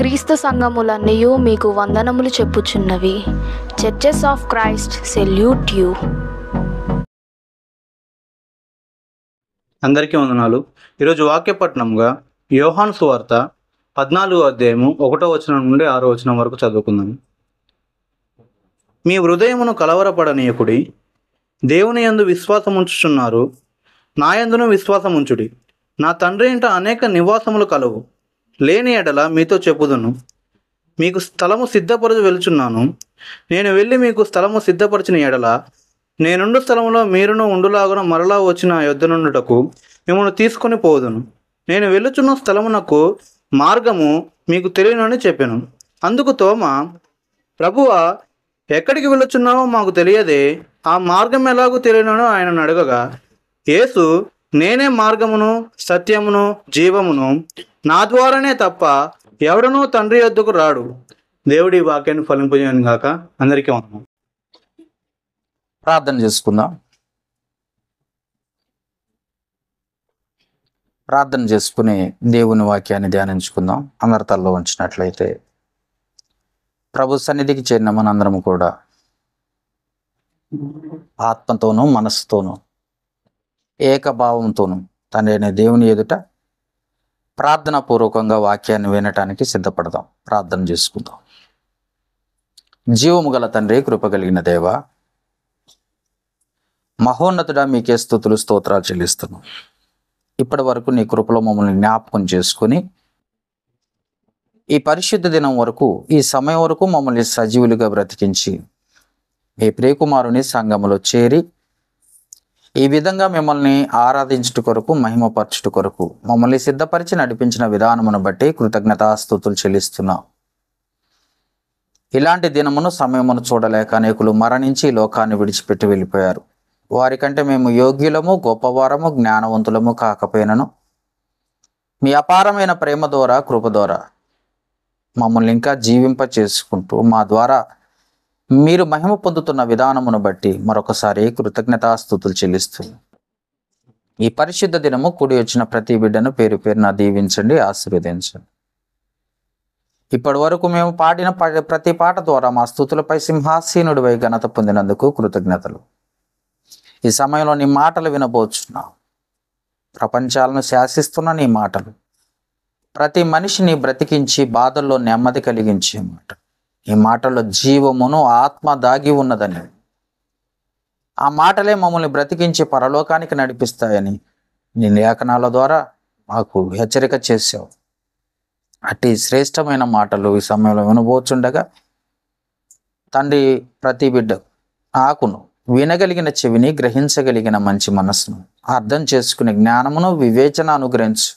క్రీస్తు సంఘములన్నయు మీకు వందనములు చెప్పుచున్నవి. Churches of Christ salute you. అందరికీ వందనాలు. ఈరోజు వాక్యపట్నంగా యోహాను సువార్త 14వ అధ్యాయము 1వ వచనం నుండి 6వ వచనం వరకు చదువుకుందాం. మీ హృదయమును కలవరపడనీయకుడి, దేవుని యందు విశ్వాసం ఉంచుచున్నారు, నా యందును విశ్వాసం ఉంచుడి. నా తండ్రి ఇంట అనేక నివాసములు కలవు, లేని ఎడల మీతో చెప్పుదును. మీకు స్థలము సిద్ధపరచు వెళుచున్నాను. నేను వెళ్ళి మీకు స్థలము సిద్ధపరిచిన ఎడల నేనుండు స్థలములో మీరును ఉండులాగున మరలా వచ్చిన యొద్ద నుండుటకు మిమ్మల్ని తీసుకొని పోదును. నేను వెళ్ళుచున్న స్థలమునకు మార్గము మీకు తెలియనని చెప్పాను. అందుకు తోమా, ప్రభువా, ఎక్కడికి వెళ్ళుచున్నావో మాకు తెలియదే, ఆ మార్గం ఎలాగూ తెలియనని ఆయనను అడగగా, యేసు, నేనే మార్గమును సత్యమును జీవమును, నా ద్వారానే తప్ప ఎవడనూ తండ్రి యొద్దకు రాడు. దేవుడి వాక్యాన్ని ఫలింపజేయను గాక. అందరికీ వందనాలు. ప్రార్థన చేసుకుందాం. ప్రార్థన చేసుకుని దేవుని వాక్యాన్ని ధ్యానించుకుందాం. అందరి తలలో ఉంచినట్లయితే ప్రభు సన్నిధికి చేరిన మనందరం కూడా ఆత్మతోనూ మనస్సుతోనూ ఏకభావంతోనూ తండ్రి అయిన దేవుని ఎదుట ప్రార్థన పూర్వకంగా వాక్యాన్ని వినటానికి సిద్ధపడదాం. ప్రార్థన చేసుకుందాం. జీవము గల తండ్రి, కృప కలిగిన దేవ, మహోన్నతుడా, మీకే స్తుతులు స్తోత్రాలు చెల్లిస్తున్నాం. ఇప్పటి వరకు నీ కృపలో మమ్మల్ని జ్ఞాపకం చేసుకుని ఈ పరిశుద్ధ దినం వరకు, ఈ సమయం వరకు మమ్మల్ని సజీవులుగా బ్రతికించి మీ ప్రియకుమారుని సంఘములో చేరి ఈ విధంగా మిమ్మల్ని ఆరాధించుట కొరకు, మహిమపరచుట కొరకు మమ్మల్ని సిద్ధపరిచి నడిపించిన విధానమును బట్టి కృతజ్ఞతాస్తుతులు చెల్లిస్తున్నాం. ఇలాంటి దినమును సమయమును చూడలేక అనేకులు మరణించి ఈ లోకాన్ని విడిచిపెట్టి వెళ్ళిపోయారు. వారికంటే మేము యోగ్యులము, గొప్పవారము, జ్ఞానవంతులము కాకపోయినను మీ అపారమైన ప్రేమ ద్వారా, కృప ద్వారా మమ్మల్ని ఇంకా జీవింప చేసుకుంటూ మా ద్వారా మీరు మహిమ పొందుతున్న విధానమును బట్టి మరొకసారి కృతజ్ఞతాస్తుతులు చెల్లిస్తున్నాం. ఈ పరిశుద్ధ దినము కూడి వచ్చిన ప్రతి బిడ్డను పేరు పేరున దీవించండి, ఆశీర్వదించండి. ఇప్పటి వరకు మేము పాడిన ప్రతి పాట ద్వారా మా స్తుతులపై సింహాసీనుడివై ఘనత పొందినందుకు కృతజ్ఞతలు. ఈ సమయంలో నీ మాటలు వినబోచున్నాం. ప్రపంచాలను శాసిస్తున్న నీ మాటలు ప్రతి మనిషిని బ్రతికించి బాధల్లో నెమ్మది కలిగించే మాట. ఈ మాటల్లో జీవమును ఆత్మ దాగి ఉన్నదని, ఆ మాటలే మమ్మల్ని బ్రతికించి పరలోకానికి నడిపిస్తాయని నీ లేఖనాల ద్వారా మాకు హెచ్చరిక చేసావు. అట్టి శ్రేష్టమైన మాటలు ఈ సమయంలో వినబోచుండగా తండ్రి, ప్రతి బిడ్డ ఆకును వినగలిగిన చెవిని, గ్రహించగలిగిన మంచి మనస్సును, అర్థం చేసుకునే జ్ఞానమును, వివేచన అనుగ్రహించు.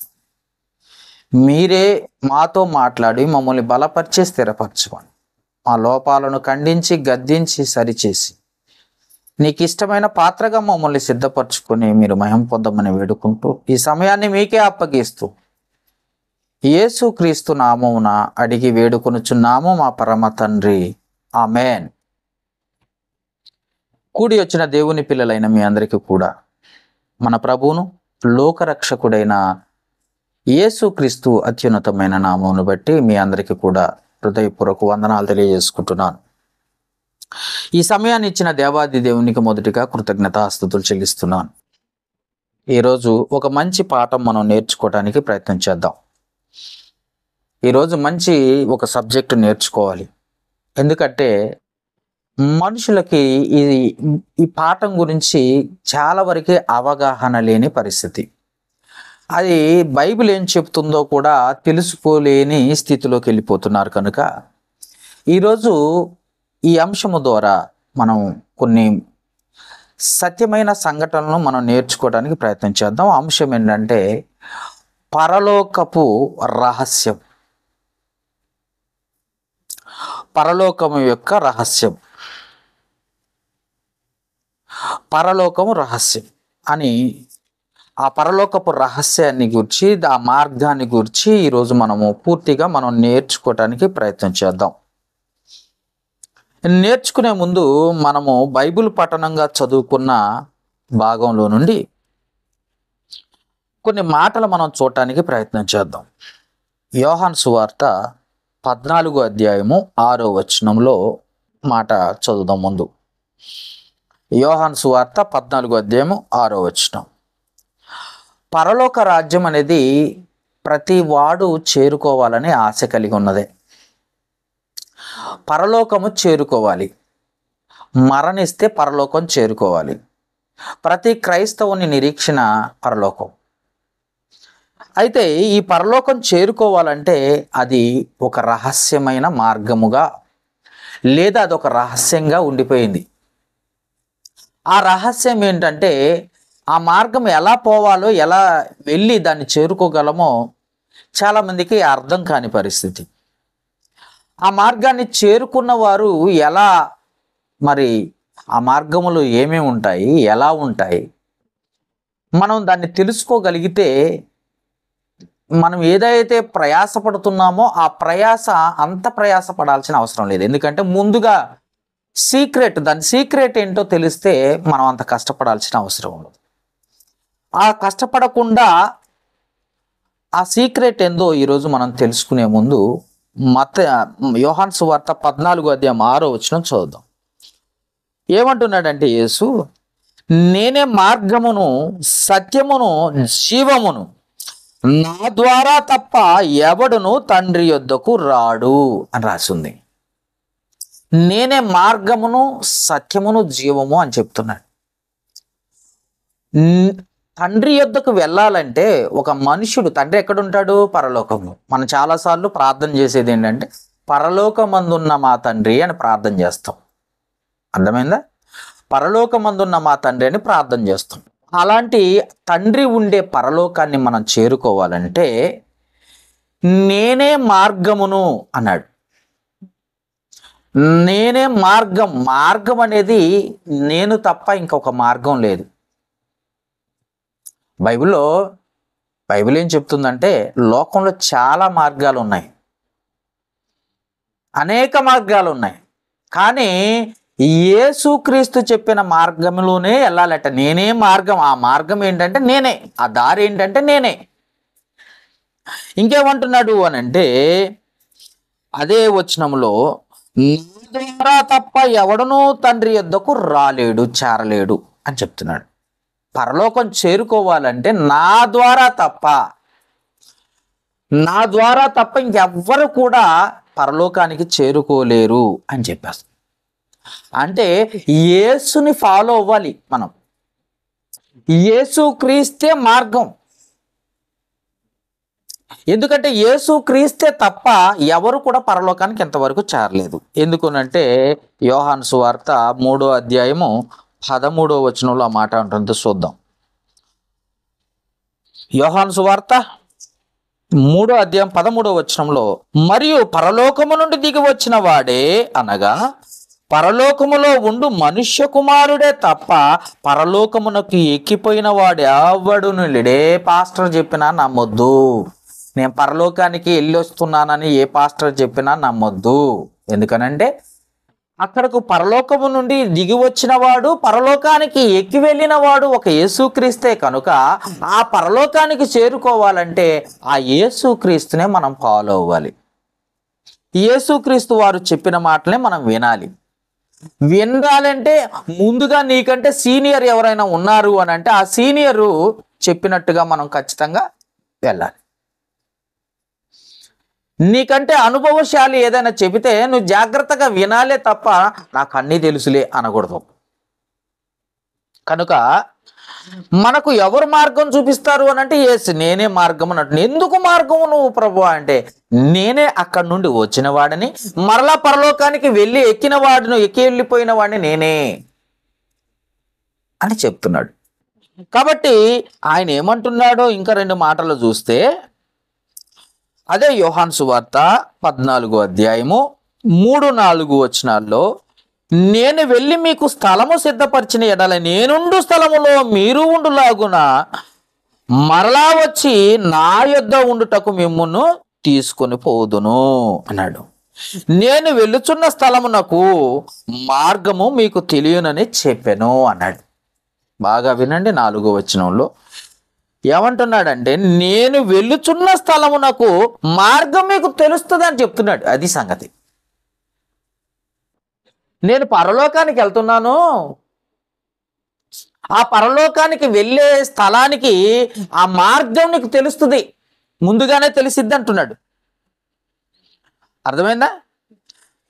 మీరే మాతో మాట్లాడి మమ్మల్ని బలపరిచి స్థిరపరచుకోండి. మా లోపాలను ఖండించి, గద్దించి, సరిచేసి నీకు ఇష్టమైన పాత్రగా మమ్మల్ని సిద్ధపరచుకొని మీరు మహిమ పొందమని వేడుకుంటూ ఈ సమయాన్ని మీకే అప్పగిస్తూ యేసు క్రీస్తు నామమున అడిగి వేడుకొనుచున్నాము మా పరమ తండ్రి, ఆమేన్. కూడి వచ్చిన దేవుని పిల్లలైన మీ అందరికీ కూడా మన ప్రభువును, లోకరక్షకుడైన యేసు క్రీస్తు అత్యున్నతమైన నామమును బట్టి మీ అందరికీ కూడా హృదయపూర్వక వందనాలు తెలియజేసుకుంటున్నాను. ఈ సమయాన్ని ఇచ్చిన దేవాది దేవునికి మొదటిగా కృతజ్ఞతాస్తుతులు చెల్లిస్తున్నాను. ఈరోజు ఒక మంచి పాఠం మనం నేర్చుకోవడానికి ప్రయత్నం చేద్దాం. ఈరోజు మంచి ఒక సబ్జెక్టు నేర్చుకోవాలి. ఎందుకంటే మనుషులకి ఈ పాఠం గురించి చాలా వరకే అవగాహన లేని పరిస్థితి. అది బైబిల్ ఏం చెప్తుందో కూడా తెలుసుకోలేని స్థితిలోకి వెళ్ళిపోతున్నారు. కనుక ఈరోజు ఈ అంశము ద్వారా మనం కొన్ని సత్యమైన సంఘటనలను మనం నేర్చుకోవడానికి ప్రయత్నం చేద్దాం. అంశం ఏంటంటే పరలోకపు రహస్యం. పరలోకము యొక్క రహస్యం, పరలోకము రహస్యం అని, ఆ పరలోకపు రహస్యాన్ని గురించి, ఆ మార్గాన్ని గురించి ఈరోజు పూర్తిగా మనం నేర్చుకోవటానికి ప్రయత్నం చేద్దాం. నేర్చుకునే ముందు మనము బైబిల్ పఠనంగా చదువుకున్న భాగంలో నుండి కొన్ని మాటలు మనం చూడటానికి ప్రయత్నం చేద్దాం. యోహాను సువార్త 14వ అధ్యాయము 6వ వచనంలో మాట చదువుదాం ముందు. యోహాను సువార్త 14వ అధ్యాయము 6వ వచనం. పరలోక రాజ్యం అనేది ప్రతి వాడు చేరుకోవాలని ఆశ కలిగి ఉన్నదే. పరలోకము చేరుకోవాలి, మరణిస్తే పరలోకం చేరుకోవాలి. ప్రతి క్రైస్తవుని నిరీక్షణ పరలోకం. అయితే ఈ పరలోకం చేరుకోవాలంటే అది ఒక రహస్యమైన మార్గముగా లేదా అదొక రహస్యంగా ఉండిపోయింది. ఆ రహస్యం ఏంటంటే ఆ మార్గం ఎలా పోవాలో, ఎలా వెళ్ళి దాన్ని చేరుకోగలమో చాలామందికి అర్థం కాని పరిస్థితి. ఆ మార్గాన్ని చేరుకున్న వారు ఎలా, మరి ఆ మార్గములు ఏమేమి ఉంటాయి, ఎలా ఉంటాయి, మనం దాన్ని తెలుసుకోగలిగితే మనం ఏదైతే ప్రయాసపడుతున్నామో ఆ ప్రయాస అంత ప్రయాసపడాల్సిన అవసరం లేదు. ఎందుకంటే ముందుగా దాని సీక్రెట్ ఏంటో తెలిస్తే మనం అంత కష్టపడాల్సిన అవసరం ఉండదు. ఆ కష్టపడకుండా ఆ సీక్రెట్ ఏందో ఈరోజు మనం తెలుసుకునే ముందు యోహాను సువార్త 14వ అధ్యాయం 6వ వచనం చదువుదాం. ఏమంటున్నాడంటే యేసు, నేనే మార్గమును సత్యమును జీవమును, నా ద్వారా తప్ప ఎవడును తండ్రి యొద్దకు రాడు అని రాసింది. నేనే మార్గమును సత్యమును జీవము అని చెప్తున్నాడు. తండ్రి యొద్దకు వెళ్ళాలంటే ఒక మనుషుడు, తండ్రి ఎక్కడుంటాడు? పరలోకంలో. మనం చాలాసార్లు ప్రార్థన చేసేది ఏంటంటే పరలోకమందున్న మా తండ్రి అని ప్రార్థన చేస్తాం. అర్థమైందా? పరలోకమందున్న మా తండ్రి అని ప్రార్థన చేస్తాం. అలాంటి తండ్రి ఉండే పరలోకాన్ని మనం చేరుకోవాలంటే నేనే మార్గమును అన్నాడు. నేనే మార్గం. మార్గం అనేది నేను తప్ప ఇంకొక మార్గం లేదు. బైబిల్ ఏం చెప్తుందంటే లోకంలో చాలా మార్గాలు ఉన్నాయి, అనేక మార్గాలు ఉన్నాయి. కానీ యేసుక్రీస్తు చెప్పిన మార్గంలోనే వెళ్ళాలట. నేనే మార్గం. ఆ మార్గం ఏంటంటే నేనే, ఆ దారి ఏంటంటే నేనే. ఇంకేమంటున్నాడు అని అంటే అదే వచనంలో, నా ద్వారా తప్ప ఎవడనూ తండ్రి యొద్దకు రాలేడు, చేరలేడు అని చెప్తున్నాడు. పరలోకం చేరుకోవాలంటే నా ద్వారా తప్ప ఇంకెవ్వరు కూడా పరలోకానికి చేరుకోలేరు అని చెప్పేస్తాం. అంటే యేసుని ఫాలో అవ్వాలి మనం. యేసు క్రీస్తే మార్గం. ఎందుకంటే యేసు క్రీస్తే తప్ప ఎవరు కూడా పరలోకానికి ఎంతవరకు చేరలేదు. ఎందుకనంటే యోహాను సువార్త 3వ అధ్యాయము 13వ వచనంలో ఆ మాట ఉంటుందో చూద్దాం. యోహాను సువార్త 3వ అధ్యాయం 13వ వచనంలో, మరియు పరలోకము నుండి దిగి వచ్చిన వాడే అనగా పరలోకములో ఉండు మనుష్య కుమారుడే తప్ప పరలోకమునకు ఎక్కిపోయిన వాడు ఎవడును లేడే. పాస్టర్ చెప్పినా నమ్మొద్దు. నేను పరలోకానికి వెళ్ళి వస్తున్నానని ఏ పాస్టర్ చెప్పినా నమ్మొద్దు. ఎందుకనంటే అక్కడకు పరలోకము నుండి దిగి వచ్చిన వాడు, పరలోకానికి ఎక్కి వెళ్ళిన వాడు ఒక యేసుక్రీస్తే కనుక ఆ పరలోకానికి చేరుకోవాలంటే ఆ యేసుక్రీస్తునే మనం ఫాలో అవ్వాలి. యేసుక్రీస్తు వారు చెప్పిన మాటలే మనం వినాలంటే ముందుగా నీకంటే సీనియర్ ఎవరైనా ఉన్నారు అని అంటే ఆ సీనియరు చెప్పినట్టుగా మనం ఖచ్చితంగా వెళ్ళాలి. నీకంటే అనుభవశాలి ఏదైనా చెబితే నువ్వు జాగ్రత్తగా వినాలే తప్ప నాకు అన్నీ తెలుసులే అనకూడదు. కనుక మనకు ఎవరు మార్గం చూపిస్తారు అని అంటే నేనే మార్గం అన్నట్టు. ఎందుకు మార్గము నువ్వు ప్రభు అంటే నేనే అక్కడి నుండి వచ్చిన వాడిని, మరలా పరలోకానికి ఎక్కి వెళ్ళిపోయిన వాడిని నేనే అని చెప్తున్నాడు. కాబట్టి ఆయన ఏమంటున్నాడో ఇంకా 2 మాటలు చూస్తే అదే యోహాను సువార్త 14వ అధ్యాయము 3-4 వచనాల్లో, నేను వెళ్ళి మీకు స్థలము సిద్ధపరిచిన ఎడల నేనుండు స్థలములో మీరు ఉండులాగున మరలా వచ్చి నా యొద్ద ఉండుటకు మిమ్మును తీసుకొని పోదును అన్నాడు. నేను వెళ్ళుచున్న స్థలమునకు మార్గము మీకు తెలియనని చెప్పాను అన్నాడు. బాగా వినండి 4వ వచనంలో, ఏమంటున్నాడంటే నేను వెళ్ళుచున్న స్థలమునకు మార్గం మీకు తెలుస్తుంది అని చెప్తున్నాడు. అది సంగతి. నేను పరలోకానికి వెళ్తున్నాను, ఆ పరలోకానికి వెళ్ళే స్థలానికి ఆ మార్గం నీకు తెలుస్తుంది, ముందుగానే తెలిసిద్ది అంటున్నాడు. అర్థమైందా?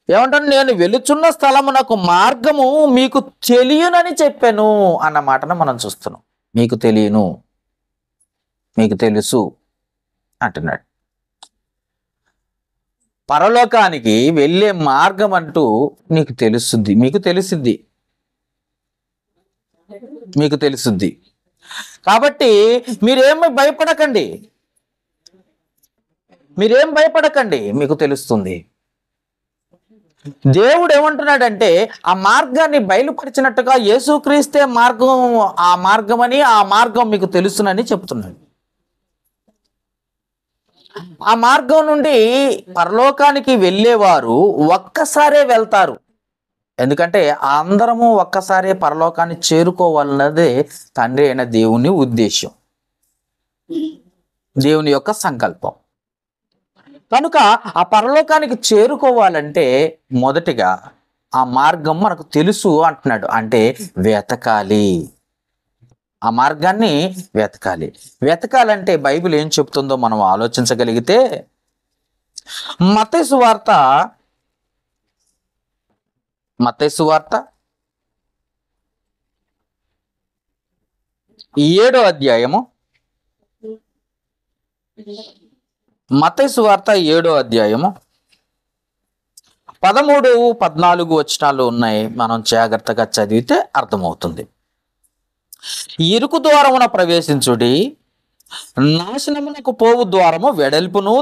ఏమంటాను, నేను వెళుచున్న స్థలమునకు మార్గము మీకు తెలియనని చెప్పాను అన్న మాటను మనం చూస్తున్నాం. మీకు తెలియను, మీకు తెలుసు అంటున్నాడు. పరలోకానికి వెళ్ళే మార్గం అంటూ నీకు తెలుస్తుంది, మీకు తెలుసుద్ది, మీకు తెలుసుద్ది. కాబట్టి మీరేమి భయపడకండి, మీరేం భయపడకండి, మీకు తెలుస్తుంది. దేవుడు ఏమంటున్నాడంటే ఆ మార్గాన్ని బయలుపరిచినట్టుగా యేసుక్రీస్తే మార్గం, ఆ మార్గమని, ఆ మార్గం మీకు తెలుసునని చెప్తున్నాడు. ఆ మార్గం నుండి పరలోకానికి వెళ్ళేవారు ఒక్కసారే వెళ్తారు. ఎందుకంటే అందరము ఒక్కసారే పరలోకాన్ని చేరుకోవాలన్నదే తండ్రి అయిన దేవుని ఉద్దేశం, దేవుని యొక్క సంకల్పం. కనుక ఆ పరలోకానికి చేరుకోవాలంటే మొదటిగా ఆ మార్గం మనకు తెలుసు అంటున్నాడు. అంటే వెతకాలి, ఆ మార్గాన్ని వెతకాలి. వెతకాలంటే బైబిల్ ఏం చెప్తుందో మనం ఆలోచించగలిగితే, మత్తయి సువార్త 7వ అధ్యాయము, మత్తయి సువార్త 7వ అధ్యాయము 13, 14 వచనాలు ఉన్నాయి. మనం జాగ్రత్తగా చదివితే అర్థమవుతుంది. ఇరుకు ద్వారమున ప్రవేశించుడి, నాశనమునకు పోవు ద్వారము వెడల్పును,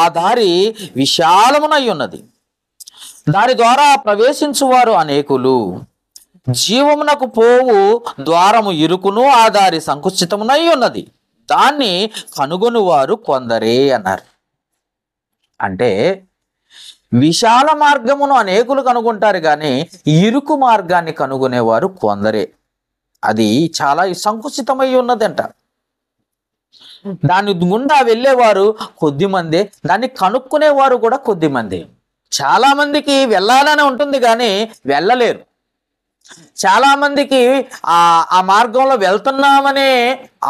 ఆ దారి విశాలమునై ఉన్నది, దాని ద్వారా ప్రవేశించువారు అనేకులు. జీవమునకు పోవు ద్వారము ఇరుకును, ఆ దారి సంకుచితమునై ఉన్నది, దాన్ని కనుగొని వారు కొందరే అన్నారు. అంటే విశాల మార్గమును అనేకులు కనుగొంటారు, కానీ ఇరుకు మార్గాన్ని కనుగొనేవారు కొందరే. అది చాలా సంకుచితమై ఉన్నదంట. దాని గుండా వెళ్ళేవారు కొద్ది మందే, దాన్ని కనుక్కునేవారు కూడా కొద్ది మంది. చాలా మందికి వెళ్ళాలని ఉంటుంది కానీ వెళ్ళలేరు. చాలా మందికి ఆ మార్గంలో వెళ్తున్నామనే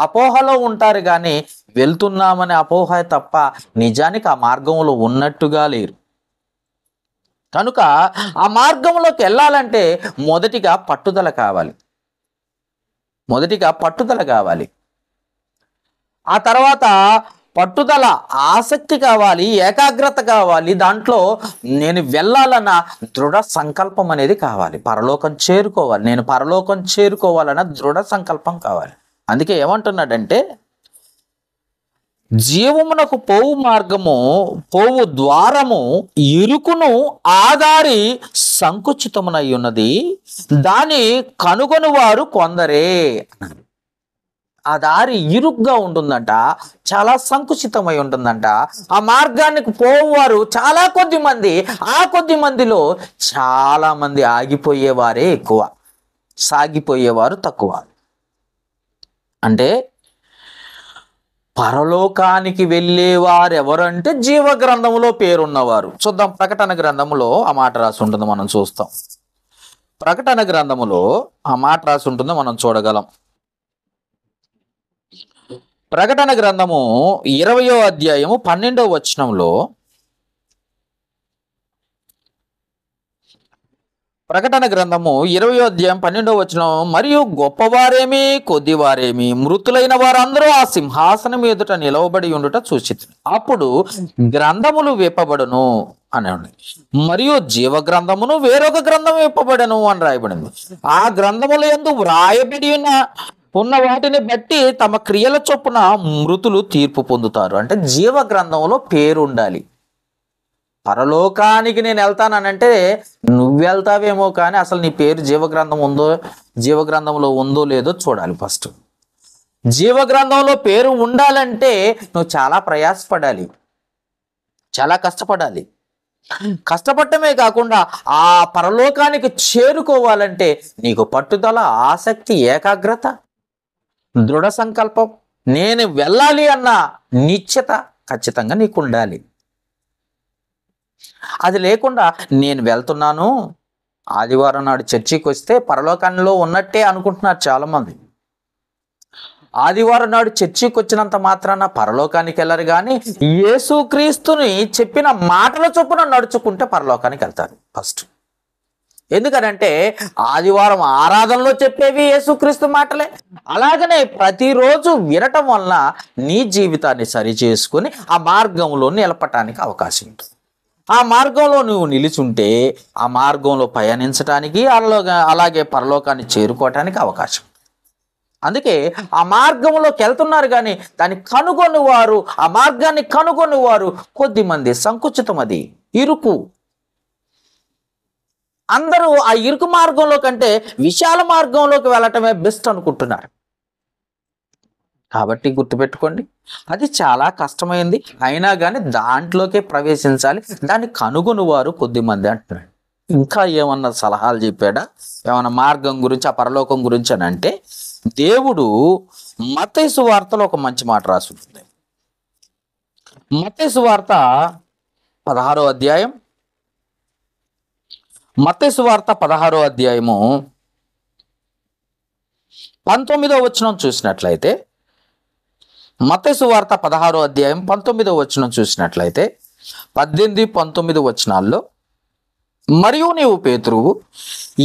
అపోహలో ఉంటారు, కానీ వెళ్తున్నామనే అపోహ తప్ప నిజానికి ఆ మార్గంలో ఉన్నట్టుగా లేరు. కనుక ఆ మార్గంలోకి వెళ్ళాలంటే మొదటిగా పట్టుదల కావాలి, మొదటిగా పట్టుదల కావాలి. ఆ తర్వాత పట్టుదల, ఆసక్తి కావాలి, ఏకాగ్రత కావాలి. దాంట్లో నేను వెళ్ళాలన్న దృఢ సంకల్పం అనేది కావాలి. పరలోకం చేరుకోవాలి, నేను పరలోకం చేరుకోవాలన్న దృఢ సంకల్పం కావాలి. అందుకే ఏమంటున్నాడంటే జీవమునకు పోవు మార్గము, పోవు ద్వారము ఇరుకును, ఆదారి సంకుచితమునై ఉన్నది, దాని కనుగొని వారు కొందరే. ఆ దారి ఇరుగ్గా ఉంటుందంట, చాలా సంకుచితమై ఉంటుందంట. ఆ మార్గానికి పోవారు చాలా కొద్ది మంది, ఆ కొద్ది మందిలో చాలా మంది ఆగిపోయేవారే ఎక్కువ, సాగిపోయేవారు తక్కువ. అంటే పరలోకానికి వెళ్ళేవారు ఎవరంటే జీవ గ్రంథములో పేరున్నవారు. చూద్దాం, ప్రకటన గ్రంథములో ఆ మాట రాసి ఉంటుంది, మనం చూస్తాం. ప్రకటన గ్రంథములో ఆ మాట రాసి ఉంటుందో మనం చూడగలం. ప్రకటన గ్రంథము 20వ అధ్యాయము 12వ వచనంలో, ప్రకటన గ్రంథము 20వ అధ్యాయం 12వ వచనం, మరియు గొప్పవారేమి కొద్దివారేమి మృతులైన వారందరూ ఆ సింహాసనం ఎదుట నిలవబడి ఉండుట చూచితిని. అప్పుడు గ్రంథములు విప్పబడును అని ఉంది, మరియు జీవ గ్రంథమును వేరొక గ్రంథం విప్పబడను అని రాయబడింది. ఆ గ్రంథముల యందు వ్రాయబడి ఉన్న వాటిని బట్టి తమ క్రియల చొప్పున మృతులు తీర్పు పొందుతారు. అంటే జీవ గ్రంథంలో పేరు ఉండాలి. పరలోకానికి నేను వెళ్తానంటే నువ్వు వెళ్తావేమో, కానీ అసలు నీ పేరు జీవగ్రంథం ఉందో, జీవగ్రంథంలో ఉందో లేదో చూడాలి. ఫస్ట్ జీవగ్రంథంలో పేరు ఉండాలంటే నువ్వు చాలా ప్రయాసపడాలి, చాలా కష్టపడాలి. కష్టపడటమే కాకుండా ఆ పరలోకానికి చేరుకోవాలంటే నీకు పట్టుదల, ఆసక్తి, ఏకాగ్రత, దృఢ సంకల్పం నేను వెళ్ళాలి అన్న నిశ్చయత ఖచ్చితంగా నీకు ఉండాలి. అది లేకుండా నేను వెళ్తున్నాను, ఆదివారం నాడు చర్చికి వస్తే పరలోకంలో ఉన్నట్టే అనుకుంటున్నారు చాలామంది. ఆదివారం నాడు చర్చికి వచ్చినంత మాత్రాన పరలోకానికి వెళ్ళరు, కానీ యేసుక్రీస్తుని చెప్పిన మాటల చొప్పున నడుచుకుంటే పరలోకానికి వెళ్తారు ఫస్ట్. ఎందుకనంటే ఆదివారం ఆరాధనలో చెప్పేవి యేసుక్రీస్తు మాటలే. అలాగనే ప్రతిరోజు వినటం వలన నీ జీవితాన్ని సరి చేసుకుని ఆ మార్గంలో నిలపటానికి అవకాశం ఉంటుంది. ఆ మార్గంలో నువ్వు నిలిచుంటే ఆ మార్గంలో పయనించడానికి అలాగే పరలోకాన్ని చేరుకోవటానికి అవకాశం. అందుకే ఆ మార్గంలోకి వెళ్తున్నారు, కానీ దాన్ని కనుగొని వారు, ఆ మార్గాన్ని కనుగొని వారు కొద్దిమంది. సంకుచితం, అది ఇరుకు. అందరూ ఆ ఇరుకు మార్గంలో కంటే విశాల మార్గంలోకి వెళ్ళటమే బెస్ట్ అనుకుంటున్నారు. కాబట్టి గుర్తుపెట్టుకోండి, అది చాలా కష్టమైంది. అయినా కానీ దాంట్లోకే ప్రవేశించాలి. దాన్ని కనుగొని వారు కొద్దిమంది అంటున్నాడు. ఇంకా ఏమన్నా సలహాలు చెప్పాడా, ఏమన్నా మార్గం గురించి, ఆ పరలోకం గురించి అని అంటే, దేవుడు మత్తయి సువార్తలో ఒక మంచి మాట రాసి ఉంటుంది. మత్తయి సువార్త 16వ అధ్యాయం, మత్తయి సువార్త 16వ అధ్యాయము 19వ వచనం చూసినట్లయితే, మత్తయి సువార్త 16వ అధ్యాయం 19వ వచనం చూసినట్లయితే 18, 19 వచనాల్లో, మరియు నీవు పేతురువు,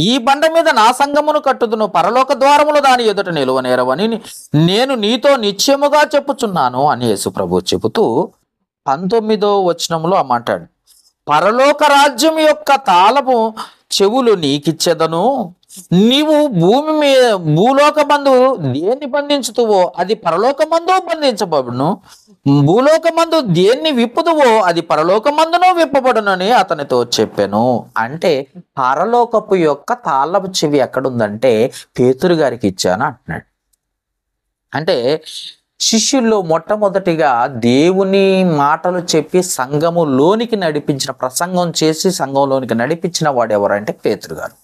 ఈ బండ మీద నా సంఘమును కట్టుదును, పరలోక ద్వారములు దాని ఎదుట నిలువనేరవని నేను నీతో నిశ్చయముగా చెప్పుచున్నాను అని యేసు ప్రభువు చెబుతూ 19వ వచనంలో ఆ మాట్లాడు, పరలోక రాజ్యం యొక్క తాళము చెవులు నీకిచ్చేదను, నీవు భూమి మీద భూలోకమందు దేన్ని బంధించుతువో అది పరలోకమందు బంధించబడును, భూలోకమందు దేన్ని విప్పుదువో అది పరలోకమందునో విప్పబడునని అతనితో చెప్పాను. అంటే పరలోకపు యొక్క తాళపు చెవి ఎక్కడుందంటే పేతురు గారికి ఇచ్చాను అంటున్నాడు. అంటే శిష్యుల్లో మొట్టమొదటిగా దేవుని మాటలు చెప్పి సంఘములోనికి నడిపించిన, ప్రసంగం చేసి సంఘంలోనికి నడిపించిన వాడు ఎవరంటే పేతురు గారు.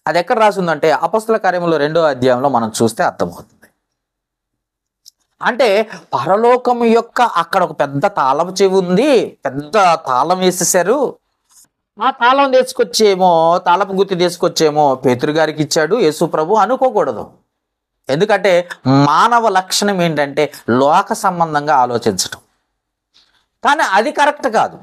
అది ఎక్కడ రాసిందంటే అపొస్తల కార్యములు 2వ అధ్యాయంలో మనం చూస్తే అర్థమవుతుంది. అంటే పరలోకం యొక్క అక్కడ ఒక పెద్ద తాళం చెవి ఉంది, పెద్ద తాళం వేసేసారు. ఆ తాళం తీసుకొచ్చేమో, తాళపు గుత్తి తీసుకొచ్చేమో పేతురు గారికి ఇచ్చాడు యేసు ప్రభు అనుకోకూడదు. ఎందుకంటే మానవ లక్షణం ఏంటంటే లోక సంబంధంగా ఆలోచించటం. కానీ అది కరెక్ట్ కాదు.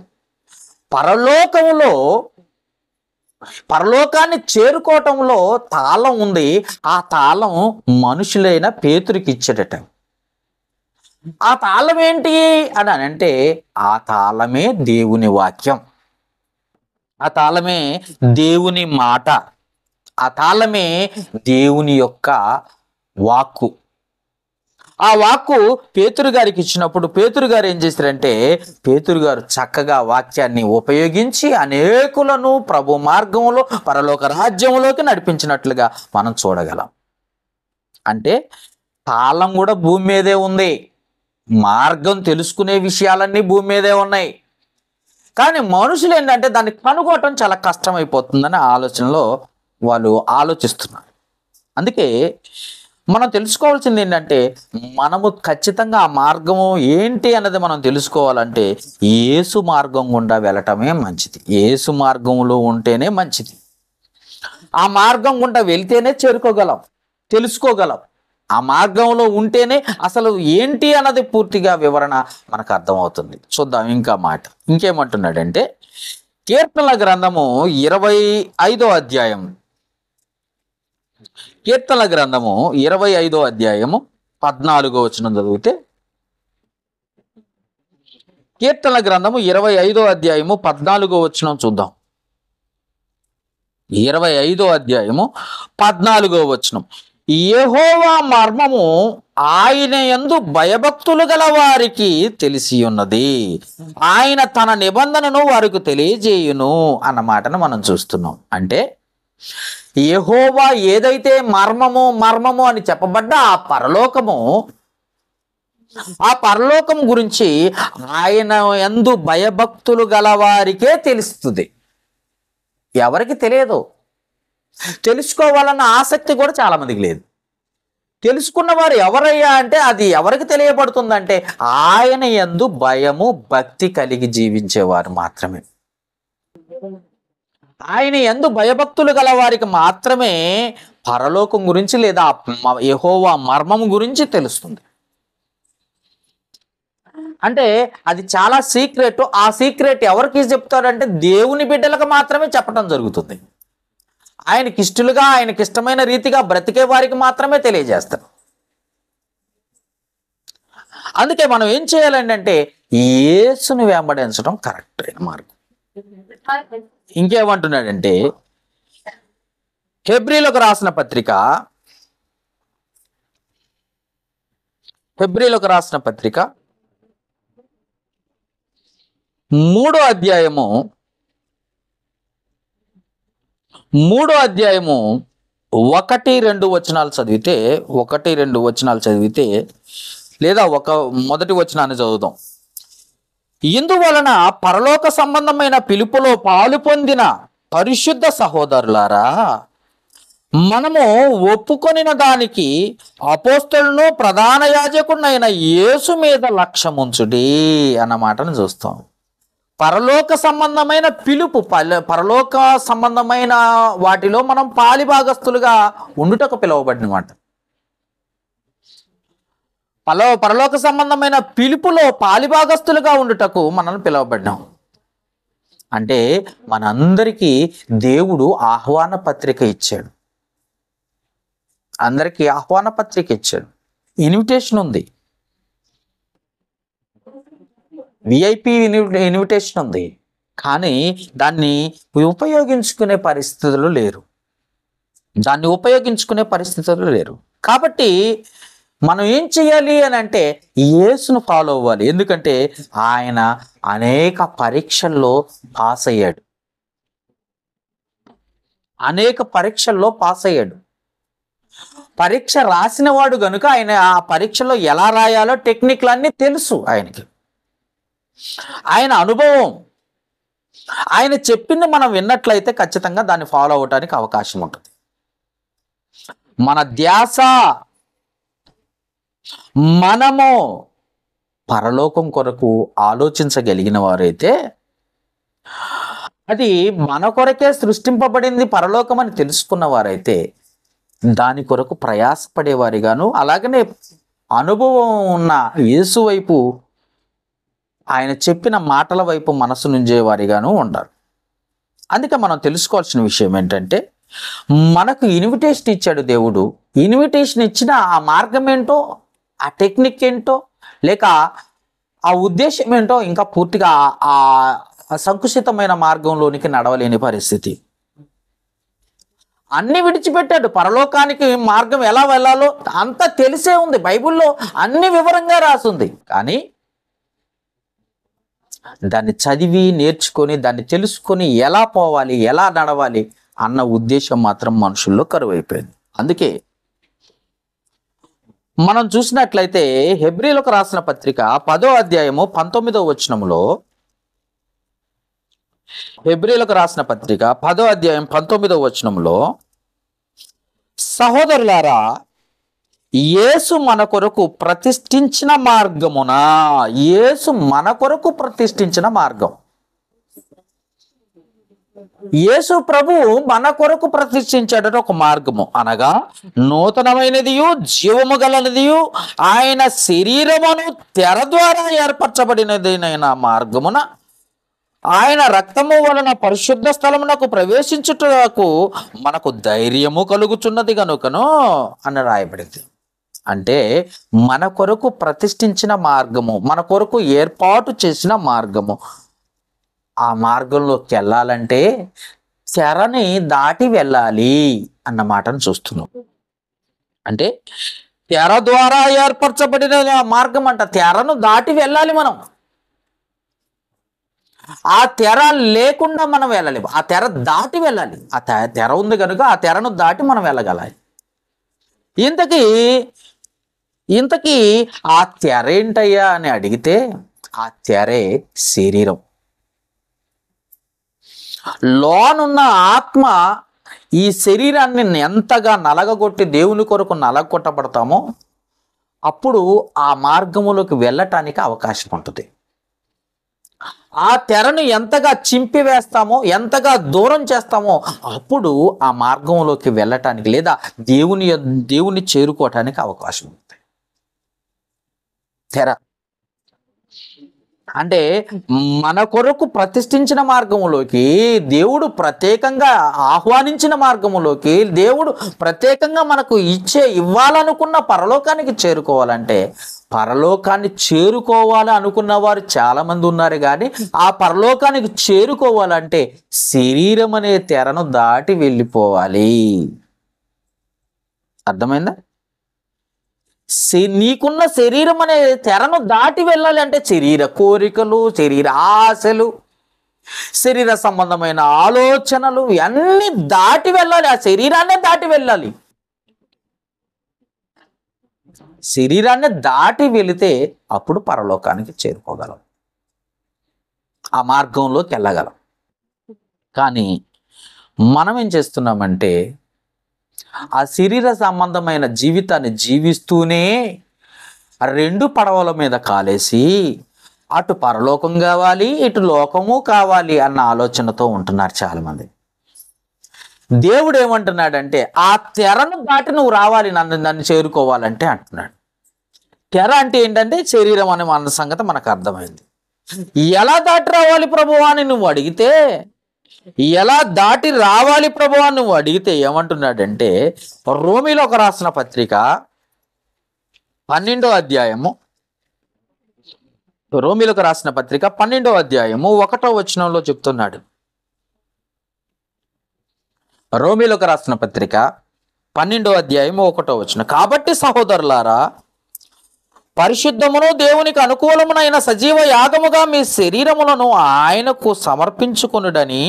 పరలోకాన్ని చేరుకోవటంలో తాళం ఉంది. ఆ తాళం మనుషులైన పేతురికి ఇచ్చేటట. ఆ తాళం ఏంటి అని అంటే ఆ తాళమే దేవుని వాక్యం, ఆ తాళమే దేవుని మాట, ఆ తాళమే దేవుని యొక్క వాక్కు. ఆ వాక్కు పేతురు గారికి ఇచ్చినప్పుడు పేతురు గారు ఏం చేశారంటే, పేతురు గారు చక్కగా వాక్యాన్ని ఉపయోగించి అనేకులను ప్రభు మార్గంలో పరలోక రాజ్యంలోకి నడిపించినట్లుగా మనం చూడగలం. అంటే తాళం కూడా భూమి మీదే ఉంది, మార్గం తెలుసుకునే విషయాలన్నీ భూమి మీదే ఉన్నాయి. కానీ మనుషులు ఏంటంటే దాన్ని కనుగొనటం చాలా కష్టమైపోతుందని ఆలోచనలో వాళ్ళు ఆలోచిస్తున్నారు. అందుకే మనం తెలుసుకోవాల్సింది ఏంటంటే, మనము ఖచ్చితంగా ఆ మార్గము ఏంటి అన్నది మనం తెలుసుకోవాలంటే యేసు మార్గం గుండా వెళ్ళటమే మంచిది. యేసు మార్గంలో ఉంటేనే మంచిది. ఆ మార్గం గుండా వెళ్తేనే చేరుకోగలం, తెలుసుకోగలం. ఆ మార్గంలో ఉంటేనే అసలు ఏంటి అన్నది పూర్తిగా వివరణ మనకు అర్థమవుతుంది. చూద్దాం ఇంకా మాట. ఇంకేమంటున్నాడంటే, కీర్తనల గ్రంథము 25వ అధ్యాయం, కీర్తనల గ్రంథము 25వ అధ్యాయము 14వ వచనం చదివితే, కీర్తనల గ్రంథము 25వ అధ్యాయము 14వ వచనం చూద్దాం. 25వ అధ్యాయము 14వ వచనం, యెహోవా మర్మము ఆయన యందు భయభక్తులు గల వారికి తెలిసి ఉన్నది, ఆయన తన నిబంధనను వారికి తెలియజేయును అన్న మాటను మనం చూస్తున్నాం. అంటే యెహోవా ఏదైతే మర్మము అని చెప్పబడ్డ ఆ పరలోకం గురించి ఆయన యందు భయభక్తులు గల వారికే తెలుస్తుంది. ఎవరికి తెలియదు. తెలుసుకోవాలన్న ఆసక్తి కూడా చాలా మందికి లేదు. తెలుసుకున్న వారు ఎవరయ్యా అంటే అది ఎవరికి తెలియబడుతుందంటే ఆయన యందు భయము భక్తి కలిగి జీవించేవారు మాత్రమే. ఆయన యందు భయభక్తులు గల వారికి మాత్రమే పరలోకం గురించి లేదా యెహోవా మర్మం గురించి తెలుస్తుంది. అంటే అది చాలా సీక్రెట్. ఆ సీక్రెట్ ఎవరికి చెప్తాడంటే దేవుని బిడ్డలకు మాత్రమే చెప్పడం జరుగుతుంది. ఆయనకి ఇష్టలుగా ఆయనకి ఇష్టమైన రీతిగా బ్రతికే వారికి మాత్రమే తెలియజేస్తారు. అందుకే మనం ఏం చేయాలండి అంటే యేసుని వెంబడించడం కరెక్ట్ అయిన మార్గం. ఇంకేమంటున్నాడంటే హెబ్రీలకు రాసిన పత్రిక 3వ అధ్యాయము 1-2 వచనాలు చదివితే లేదా మొదటి వచనాన్ని చదువుదాం. ఇందువలన పరలోక సంబంధమైన పిలుపులో పాలు పొందిన పరిశుద్ధ సహోదరులారా, మనము ఒప్పుకొనిన దానికి అపోస్తలును ప్రధాన యాజకుడైన యేసు మీద లక్ష్యముంచుడి అన్న మాటను చూస్తాం. పరలోక సంబంధమైన పిలుపు, పరలోక సంబంధమైన వాటిలో మనం పాలిభాగస్తులుగా ఉండుటకు పిలువబడినమాట. పరలోక సంబంధమైన పిలుపులో పాలిభాగస్తులుగా ఉండుటకు మనల్ని పిలువబడినాం. అంటే మనందరికీ దేవుడు ఆహ్వాన పత్రిక ఇచ్చాడు. అందరికీ ఆహ్వాన పత్రిక ఇచ్చాడు. ఇన్విటేషన్ ఉంది, విఐపి ఇన్విటేషన్ ఉంది. కానీ దాన్ని ఉపయోగించుకునే పరిస్థితులు లేరు. కాబట్టి మనం ఏం చేయాలి అని అంటే యేసును ఫాలో అవ్వాలి. ఎందుకంటే ఆయన అనేక పరీక్షల్లో పాస్ అయ్యాడు. పరీక్ష రాసిన వాడు గనుక ఆయన ఆ పరీక్షలో ఎలా రాయాలో టెక్నిక్లన్నీ తెలుసు ఆయనకి. ఆయన అనుభవం, ఆయన చెప్పింది మనం విన్నట్లయితే ఖచ్చితంగా దాన్ని ఫాలో అవటానికి అవకాశం ఉంటుంది. మన ధ్యాస మనము పరలోకం కొరకు ఆలోచించగలిగిన వారైతే, అది మన కొరకే సృష్టింపబడింది పరలోకం అని తెలుసుకున్న వారైతే దాని కొరకు ప్రయాసపడేవారిగాను, అలాగనే అనుభవం ఉన్న యేసు వైపు, ఆయన చెప్పిన మాటల వైపు మనసు నుంచేవారిగాను ఉండాలి. అందుకే మనం తెలుసుకోవాల్సిన విషయం ఏంటంటే మనకు ఇన్విటేషన్ ఇచ్చాడు దేవుడు. ఇన్విటేషన్ ఇచ్చిన ఆ మార్గం ఏంటో, ఆ టెక్నిక్ ఏంటో, లేక ఆ ఉద్దేశం ఏంటో ఇంకా పూర్తిగా ఆ సంకుచితమైన మార్గంలోనికి నడవలేని పరిస్థితి. అన్ని విడిచిపెట్టాడు. పరలోకానికి మార్గం ఎలా వెళ్ళాలో అంతా తెలిసే ఉంది, బైబిల్లో అన్ని వివరంగా రాసుంది. కానీ దాన్ని చదివి నేర్చుకొని దాన్ని తెలుసుకొని ఎలా పోవాలి, ఎలా నడవాలి అన్న ఉద్దేశం మాత్రం మనుషుల్లో కరువైపోయింది. అందుకే మనం చూసినట్లయితే హెబ్రీలకు రాసిన పత్రిక 10వ అధ్యాయము 19వ వచనంలో, హెబ్రీలకు రాసిన పత్రిక 10వ అధ్యాయం 19వ వచనంలో, సహోదరులారా, యేసు మన కొరకు ప్రతిష్ఠించిన మార్గం, యేసు ప్రభు మన కొరకు ప్రతిష్ఠించాడట ఒక మార్గము, అనగా నూతనమైనదియు జీవము గలనిదియు ఆయన శరీరమును తెర ద్వారా ఏర్పరచబడినదైన మార్గమున ఆయన రక్తము వలన పరిశుద్ధ స్థలమునకు ప్రవేశించుటకు మనకు ధైర్యము కలుగుచున్నది గనుకను అని రాయబడింది. అంటే మన కొరకు ప్రతిష్ఠించిన మార్గము, మన కొరకు ఏర్పాటు చేసిన మార్గము, ఆ మార్గంలోకి వెళ్ళాలంటే తెరని దాటి వెళ్ళాలి అన్న మాటను చూస్తున్నాం. అంటే తెర ద్వారా ఏర్పరచబడిన మార్గం అంట, తెరను దాటి వెళ్ళాలి మనం. ఆ తెర లేకుండా మనం వెళ్ళలేము, ఆ తెర దాటి వెళ్ళాలి. ఆ తెర ఉంది కనుక ఆ తెరను దాటి మనం వెళ్ళగలాలి. ఇంతకీ ఆ తెర ఏంటయ్యా అని అడిగితే ఆ తెరే శరీరం. లోనున్న ఆత్మ ఈ శరీరాన్ని ఎంతగా నలగగొట్టి దేవుని కొరకు నలగొట్టబడతామో అప్పుడు ఆ మార్గములోకి వెళ్ళటానికి అవకాశం ఉంటుంది. ఆ తెరను ఎంతగా చింపివేస్తామో, ఎంతగా దూరం చేస్తామో అప్పుడు ఆ మార్గంలోకి వెళ్ళటానికి లేదా దేవుని చేరుకోవటానికి అవకాశం ఉంటుంది. తెర అంటే మన కొరకు ప్రతిష్ఠించిన మార్గములోకి, దేవుడు ప్రత్యేకంగా ఆహ్వానించిన మార్గములోకి, దేవుడు ప్రత్యేకంగా మనకు ఇవ్వాలనుకున్న పరలోకానికి చేరుకోవాలంటే, పరలోకాన్ని చేరుకోవాలి అనుకున్న వారు చాలా మంది ఉన్నారు. కానీ ఆ పరలోకానికి చేరుకోవాలంటే శరీరం అనే తెరను దాటి వెళ్ళిపోవాలి. అర్థమైందా? నీకున్న శరీరం అనే తెరను దాటి వెళ్ళాలి అంటే శరీర కోరికలు, శరీర ఆశలు, శరీర సంబంధమైన ఆలోచనలు అన్నీ దాటి వెళ్ళాలి. ఆ శరీరాన్నే దాటి వెళ్ళాలి. శరీరాన్ని దాటి వెళితే అప్పుడు పరలోకానికి చేరుకోగలం, ఆ మార్గంలోకి వెళ్ళగలం. కానీ మనం ఏం చేస్తున్నామంటే ఆ శరీర సంబంధమైన జీవితాన్ని జీవిస్తూనే రెండు పడవల మీద కాలేసి అటు పరలోకం కావాలి, ఇటు లోకము కావాలి అన్న ఆలోచనతో ఉంటున్నారు చాలామంది. దేవుడు ఏమంటున్నాడంటే ఆ తెరను దాటి నువ్వు రావాలి, నన్ను చేరుకోవాలంటే అంటున్నాడు. తెర అంటే ఏంటంటే శరీరం అనే మన సంగతి మనకు అర్థమైంది. ఎలా దాటి రావాలి ప్రభువా అని నువ్వు అడిగితే, ఎలా దాటి రావాలి ప్రభువా అని నువ్వు అడిగితే ఏమంటున్నాడంటే, రోమీలోకి రాసిన పత్రిక 12వ అధ్యాయము, రోమీలోకి రాసిన పత్రిక 12వ అధ్యాయము 1వ వచనంలో చెప్తున్నాడు. రోమీలోకి రాసిన పత్రిక 12వ అధ్యాయము 1వ వచనం, కాబట్టి సహోదరులారా, పరిశుద్ధమును దేవునికి అనుకూలమునైన సజీవ యాగముగా మీ శరీరములను ఆయనకు సమర్పించుకొనుడని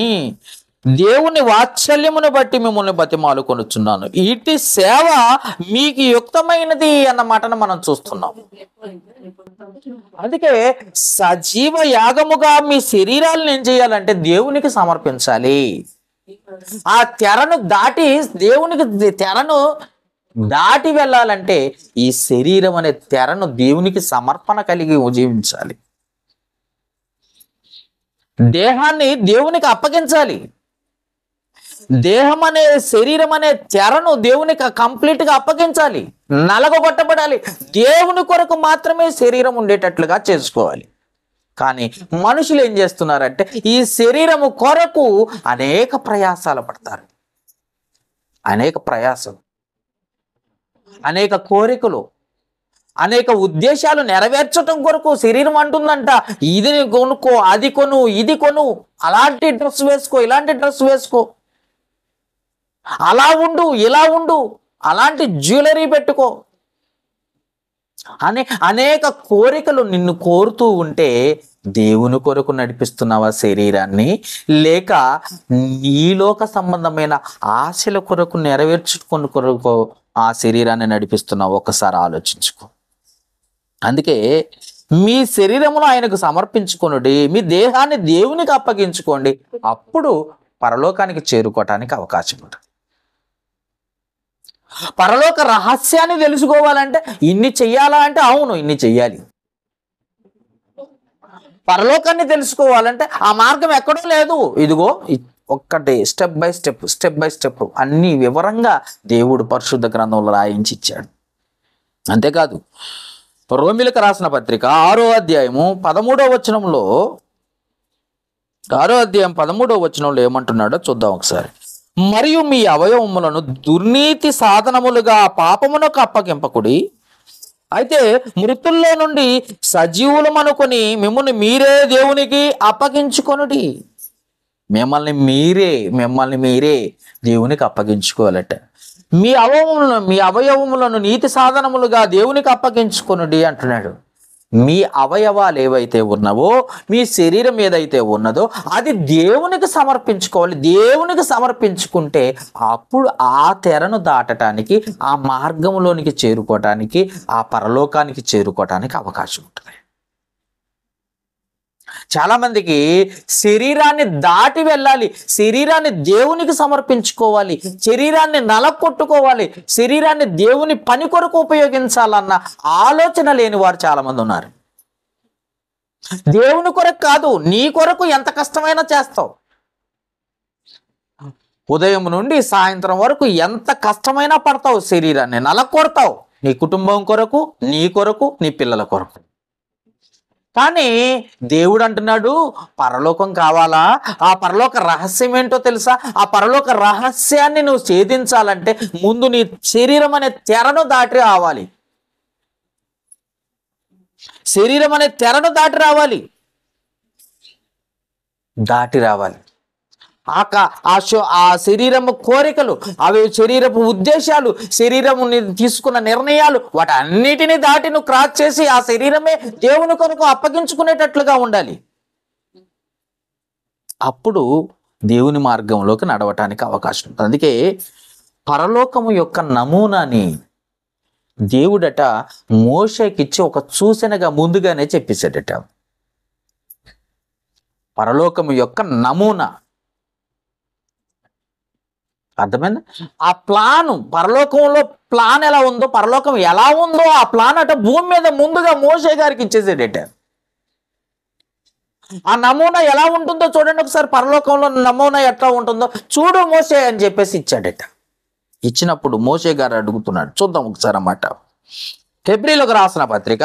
దేవుని వాత్సల్యమును బట్టి మిమ్మల్ని బతిమాలుకొనుచున్నాను. ఇటు సేవ మీకు యుక్తమైనది అన్న మాటను మనం చూస్తున్నాం. అందుకే సజీవ యాగముగా మీ శరీరాలను ఏం చేయాలంటే దేవునికి సమర్పించాలి. ఆ తెరను దాటి తెరను దాటి వెళ్ళాలంటే ఈ శరీరం అనే తెరను దేవునికి సమర్పణ కలిగి జీవించాలి. దేహాన్ని దేవునికి అప్పగించాలి. దేహం అనే శరీరం అనే తెరను దేవునికి కంప్లీట్గా అప్పగించాలి, నలగొట్టబడాలి. దేవుని కొరకు మాత్రమే శరీరం ఉండేటట్లుగా చేసుకోవాలి. కానీ మనుషులు ఏం చేస్తున్నారంటే ఈ శరీరము కొరకు అనేక ప్రయాసాలు పడతారు. అనేక ప్రయాసాలు, అనేక కోరికలు, అనేక ఉద్దేశాలు నెరవేర్చడం కొరకు శరీరం అంటుందంట, ఇది కొనుక్కో, అది కొను, ఇది కొను, అలాంటి డ్రెస్ వేసుకో, ఇలాంటి డ్రెస్ వేసుకో, అలా ఉండు, ఇలా ఉండు, అలాంటి జ్యువెలరీ పెట్టుకో అనే అనేక కోరికలు నిన్ను కోరుతూ ఉంటే దేవుని కొరకు నడిపిస్తున్నావా శరీరాన్ని, లేక నీలోక సంబంధమైన ఆశల కొరకు నెరవేర్చుకుని కొరకు ఆ శరీరాన్ని నడిపిస్తున్నావు? ఒకసారి ఆలోచించుకో. అందుకే మీ శరీరమును ఆయనకు సమర్పించుకొనుడి, మీ దేహాన్ని దేవునికి అప్పగించుకోండి, అప్పుడు పరలోకానికి చేరుకోవటానికి అవకాశం ఉంటుంది. పరలోక రహస్యాన్ని తెలుసుకోవాలంటే ఇన్ని చెయ్యాలా అంటే అవును, ఇన్ని చెయ్యాలి. పరలోకాన్ని తెలుసుకోవాలంటే ఆ మార్గం ఎక్కడో లేదు, ఇదిగో ఒక్కటే స్టెప్ బై స్టెప్ అన్ని వివరంగా దేవుడు పరిశుద్ధ గ్రంథంలో రాయించి ఇచ్చాడు. అంతేకాదు రోమీలకు రాసిన పత్రిక 6వ అధ్యాయము 13వ వచనంలో 6వ అధ్యాయం 13వ వచనంలో ఏమంటున్నాడో చూద్దాం ఒకసారి. మరియు మీ అవయవములను దుర్నీతి సాధనములుగా పాపమునకు అప్పగింపకుడి, అయితే మృతుల్లో నుండి సజీవులమనుకొని మిమ్మల్ని మీరే దేవునికి అప్పగించుకొనుడి. మిమ్మల్ని మీరే దేవునికి అప్పగించుకోవాలట. మీ అవయవములను నీతి సాధనములుగా దేవునికి అప్పగించుకొనుడి అంటున్నాడు. మీ అవయవాలు ఏవైతే ఉన్నావో, మీ శరీరం ఏదైతే ఉన్నదో అది దేవునికి సమర్పించుకోవాలి. దేవునికి సమర్పించుకుంటే అప్పుడు ఆ తెరను దాటడానికి, ఆ మార్గంలోనికి చేరుకోవటానికి, ఆ పరలోకానికి చేరుకోవటానికి అవకాశం ఉంటుంది. చాలా మందికి శరీరాన్ని దాటి వెళ్ళాలి, శరీరాన్ని దేవునికి సమర్పించుకోవాలి, శరీరాన్ని నలకొట్టుకోవాలి, శరీరాన్ని దేవుని పని కొరకు ఉపయోగించాలన్న ఆలోచన లేని వారు చాలా మంది ఉన్నారు. దేవుని కొరకు కాదు, నీ కొరకు ఎంత కష్టమైనా చేస్తావు. ఉదయం నుండి సాయంత్రం వరకు ఎంత కష్టమైనా పడతావు, శరీరాన్ని నలకొడతావు, నీ కుటుంబం కొరకు, నీ కొరకు, నీ పిల్లల కొరకు. కానీ దేవుడు అంటున్నాడు, పరలోకం కావాలా? ఆ పరలోక రహస్యం ఏంటో తెలుసా? ఆ పరలోక రహస్యాన్ని నువ్వు ఛేదించాలంటే ముందు నీ శరీరం అనే తెరను దాటి రావాలి. శరీరం అనే తెరను దాటి రావాలి. ఆ శరీరము కోరికలు, అవి శరీరపు ఉద్దేశాలు, శరీరము తీసుకున్న నిర్ణయాలు, వాటన్నిటిని దాటి నువ్వు క్రాస్ చేసి ఆ శరీరమే దేవుని కొరకు అప్పగించుకునేటట్లుగా ఉండాలి. అప్పుడు దేవుని మార్గంలోకి నడవటానికి అవకాశం ఉంటుంది. అందుకే పరలోకము యొక్క నమూనాని దేవుడట మోషేకిచ్చి ఒక సూచనగా ముందుగానే చెప్పేశాడట. పరలోకము యొక్క నమూనా అర్థమైంది. ఆ ప్లాను, పరలోకంలో ప్లాన్ ఎలా ఉందో, పరలోకం ఎలా ఉందో ఆ ప్లాన్ అట భూమి మీద ముందుగా మోషే గారికి ఇచ్చేసేటట. ఆ నమూనా ఎలా ఉంటుందో చూడండి ఒకసారి, పరలోకంలో నమూనా ఎట్లా ఉంటుందో చూడు మోషే అని చెప్పేసి ఇచ్చాడట. ఇచ్చినప్పుడు మోషే గారు అడుగుతున్నాడు, చూద్దాం ఒకసారి అన్నమాట. హెబ్రీలకు రాసిన పత్రిక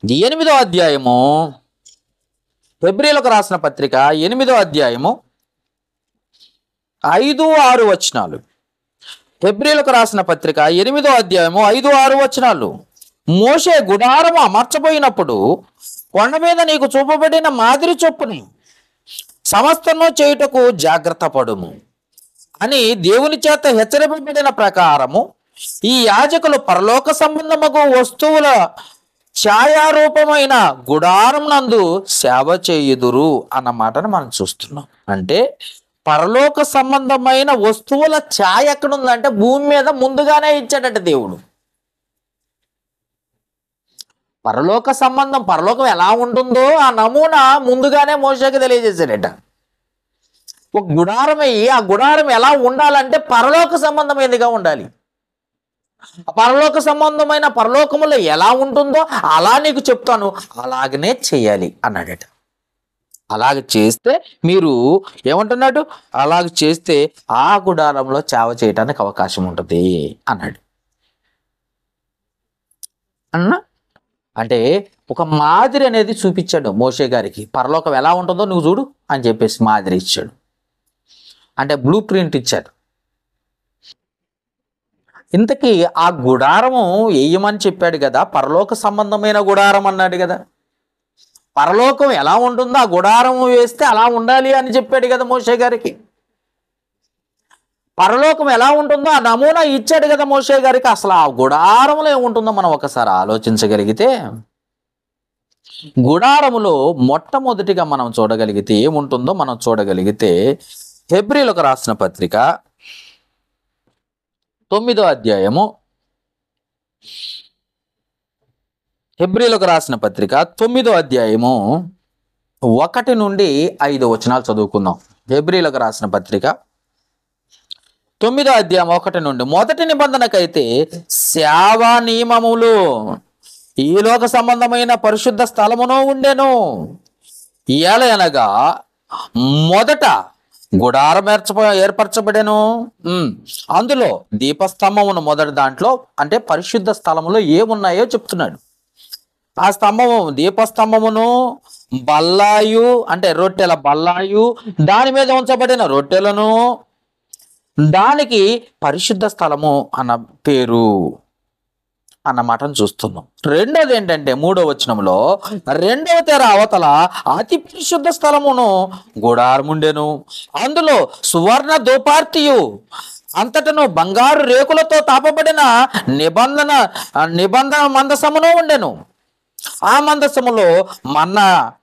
8వ అధ్యాయము, హెబ్రీలకు రాసిన పత్రిక 8వ అధ్యాయము 5-6 వచనాలు. హెబ్రీలకు రాసిన పత్రిక 8వ అధ్యాయము 5-6 వచనాలు. మోషే గుడారము అమర్చబోయినప్పుడు కొండ మీద నీకు చూపబడిన మాదిరి చొప్పుని సమస్తము చేయుటకు జాగ్రత్త పడుము అని దేవుని చేత హెచ్చరింపబడిన ప్రకారము ఈ యాజకులు పరలోక సంబంధముకు వస్తువుల ఛాయారూపమైన గుడారం నందు సేవ చేయుదురు అన్న మాటను మనం చూస్తున్నాం. అంటే పరలోక సంబంధమైన వస్తువుల ఛాయ ఎక్కడుందంటే భూమి మీద ముందుగానే ఇచ్చాడట దేవుడు. పరలోక సంబంధం, పరలోకం ఎలా ఉంటుందో ఆ నమూనా ముందుగానే మోషేకి తెలియజేశాడట. ఒక గుడారం అయ్యి ఆ గుడారం ఎలా ఉండాలంటే పరలోక సంబంధమైనదిగా ఉండాలి. పరలోక సంబంధమైన పరలోకములో ఎలా ఉంటుందో అలా నీకు చెప్తాను, అలాగనే చేయాలి అన్నాడట. అలాగ చేస్తే మీరు ఏమంటున్నాడు, అలాగ చేస్తే ఆ గుడారంలో సేవ చేయడానికి అవకాశం ఉంటుంది అన్నాడు. అంటే ఒక మాదిరి అనేది చూపించాడు మోషే గారికి, పరలోకం ఎలా ఉంటుందో నువ్వు చూడు అని చెప్పేసి మాదిరి ఇచ్చాడు. అంటే బ్లూ ప్రింట్ ఇచ్చాడు. ఇంతకీ ఆ గుడారము వేయమని చెప్పాడు కదా, పరలోక సంబంధమైన గుడారం అన్నాడు కదా. పరలోకం ఎలా ఉంటుందో ఆ గుడారం వేస్తే అలా ఉండాలి అని చెప్పాడు కదా మోషే గారికి. పరలోకం ఎలా ఉంటుందో ఆ నమూనా ఇచ్చాడు కదా మోషే గారికి. అసలు ఆ గుడారంలో ఏముంటుందో మనం ఒకసారి ఆలోచించగలిగితే, గుడారములో మొట్టమొదటిగా మనం చూడగలిగితే ఏముంటుందో మనం చూడగలిగితే, హెబ్రీలకు రాసిన పత్రిక 9వ అధ్యాయము, హెబ్రీలకు రాసిన పత్రిక 9వ అధ్యాయము 1 నుండి 5 వచనాలు చదువుకుందాం. హెబ్రీలకు రాసిన పత్రిక 9వ అధ్యాయం 1 నుండి. మొదటి నిబంధనకైతే సేవా నియమములు ఈ లోక సంబంధమైన పరిశుద్ధ స్థలమును ఉండెను. ఏలయనగా మొదట గుడారం ఏర్పరచబడెను. అందులో దీపస్తంభమును మొదటి దాంట్లో, అంటే పరిశుద్ధ స్థలములో ఏమున్నాయో చెప్తున్నాడు. ఆ స్తంభము, దీపస్తంభమును, బల్లాయు అంటే రొట్టెల బల్లాయు, దాని మీద ఉంచబడిన రొట్టెలను, దానికి పరిశుద్ధ స్థలము అన్న పేరు అన్న మాటను చూస్తున్నాం. రెండోది ఏంటంటే 3వ వచనంలో 2వ తెర అవతల అతి పరిశుద్ధ స్థలమును గుడారముండెను. అందులో సువర్ణ దోపార్తియు అంతటను బంగారు రేకులతో తాపబడిన నిబంధన మందసమును ఉండెను. ఆ మందసములో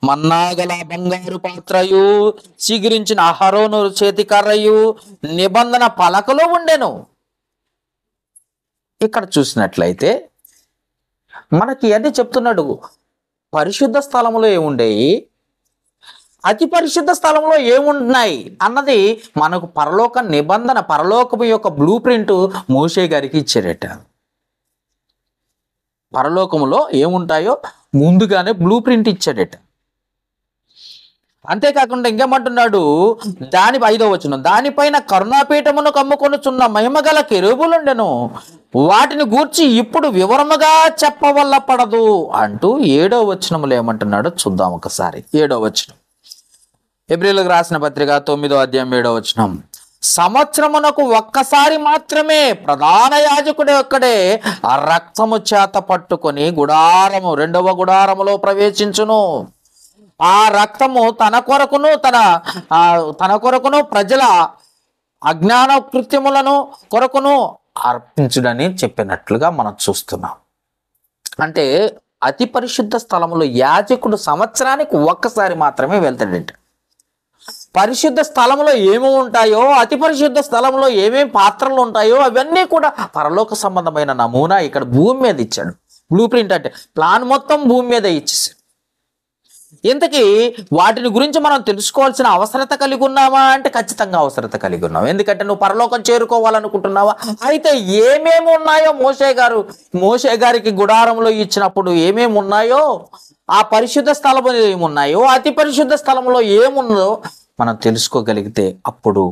మన్నాగల బంగారు పాత్రయు, చిగిరించిన అహరోను చేతి కర్రయు, నిబంధన పలకలు ఉండెను. ఇక్కడ చూసినట్లయితే మనకి అన్ని చెప్తున్నాడు. పరిశుద్ధ స్థలంలో ఏముండేవి, అతి పరిశుద్ధ స్థలంలో ఏమున్నాయి అన్నది మనకు పరలోక నిబంధన, పరలోకము యొక్క బ్లూ ప్రింట్ మోషే గారికి ఇచ్చారట. పరలోకములో ఏముంటాయో ముందుగానే బ్లూ ప్రింట్ ఇచ్చాడట. అంతేకాకుండా ఇంకేమంటున్నాడు, 5వ వచనం, దానిపైన కరుణాపీఠమును కమ్ముకొనుచున్న మహిమగల కెరూబులుండెను, వాటిని గూర్చి ఇప్పుడు వివరముగా చెప్పవల్ల పడదు అంటూ 7వ వచనములో ఏమంటున్నాడో చూద్దాం ఒకసారి. 7వ వచనం, హెబ్రీయులకు రాసిన పత్రిక 9వ అధ్యాయం 7వ వచనం, సంవత్సరమునకు ఒక్కసారి మాత్రమే ప్రధాన యాజకుడు ఒక్కడే ఆ రక్తము చేత పట్టుకొని గుడారము 2వ గుడారములో ప్రవేశించును. ఆ రక్తము తన కొరకును ప్రజల అజ్ఞాన కృత్యములను కొరకును అర్పించుడని చెప్పినట్లుగా మనం చూస్తున్నాం. అంటే అతి పరిశుద్ధ స్థలములో యాజకుడు సంవత్సరానికి ఒక్కసారి మాత్రమే వెళ్తాడంట. పరిశుద్ధ స్థలంలో ఏమి ఉంటాయో, అతి పరిశుద్ధ స్థలంలో ఏమేమి పాత్రలు ఉంటాయో అవన్నీ కూడా పరలోక సంబంధమైన నమూనా ఇక్కడ భూమి మీద ఇచ్చాడు. బ్లూ ప్రింట్ అంటే ప్లాన్ మొత్తం భూమి మీద ఇచ్చేసాడు. ఇంతకీ వాటిని గురించి మనం తెలుసుకోవాల్సిన అవసరత కలిగి ఉన్నావా అంటే ఖచ్చితంగా అవసరత కలిగి ఉన్నావు. ఎందుకంటే నువ్వు పరలోకం చేరుకోవాలనుకుంటున్నావా? అయితే ఏమేమి ఉన్నాయో మోషే గారికి గుడారంలో ఇచ్చినప్పుడు ఏమేమి ఉన్నాయో, ఆ పరిశుద్ధ స్థలంలో ఏమున్నాయో, అతి పరిశుద్ధ స్థలంలో ఏముందో మనం తెలుసుకోగలిగితే అప్పుడు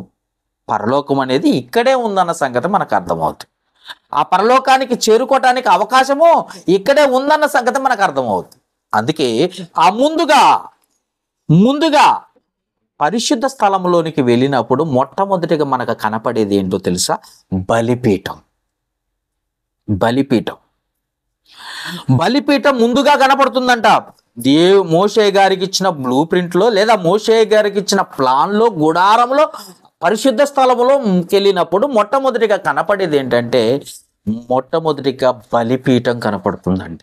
పరలోకం అనేది ఇక్కడే ఉందన్న సంగతి మనకు అర్థమవుతుంది. ఆ పరలోకానికి చేరుకోవటానికి అవకాశము ఇక్కడే ఉందన్న సంగతి మనకు అర్థమవుతుంది. అందుకే ఆ ముందుగా పరిశుద్ధ స్థలంలోనికి వెళ్ళినప్పుడు మొట్టమొదటిగా మనకు కనపడేది ఏంటో తెలుసా? బలిపీఠం. బలిపీఠం ముందుగా కనపడుతుందంట. మోషే గారికి ఇచ్చిన బ్లూ ప్రింట్లో లేదా మోషే గారికి ఇచ్చిన ప్లాన్లో గుడారంలో పరిశుద్ధ స్థలంలో వెళ్ళినప్పుడు మొట్టమొదటిగా కనపడేది ఏంటంటే మొట్టమొదటిగా బలిపీఠం కనపడుతుందంట.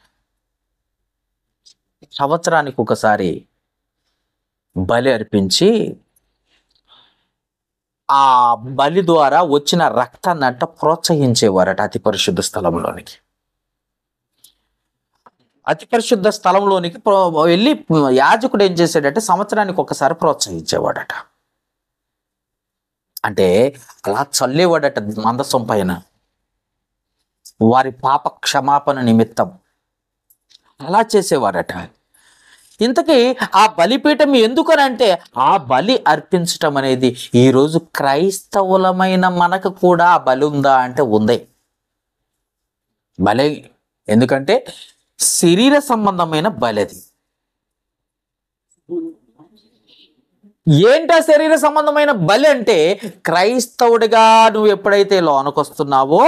సంవత్సరానికి ఒకసారి బలి అర్పించి ఆ బలి ద్వారా వచ్చిన రక్తాన్ని అంట ప్రోత్సహించేవారట అతి పరిశుద్ధ స్థలంలోనికి. అతి పరిశుద్ధ స్థలంలోనికి వెళ్ళి యాజకుడు ఏం చేశాడంటే సంవత్సరానికి ఒకసారి ప్రోత్సహించేవాడట. అంటే అలా చల్లేవాడట మందసం పైన వారి పాప క్షమాపణ నిమిత్తం అలా చేసేవాడట. ఇంతకీ ఆ బలిపీఠం ఎందుకనంటే ఆ బలి అర్పించటం అనేది ఈరోజు క్రైస్తవులమైన మనకు కూడా ఆ బలి ఉందా అంటే ఉంది. బలి ఎందుకంటే శరీర సంబంధమైన బలి. అది ఏంటా శరీర సంబంధమైన బలి అంటే క్రైస్తవుడిగా నువ్వు ఎప్పుడైతే లోనకొస్తున్నావో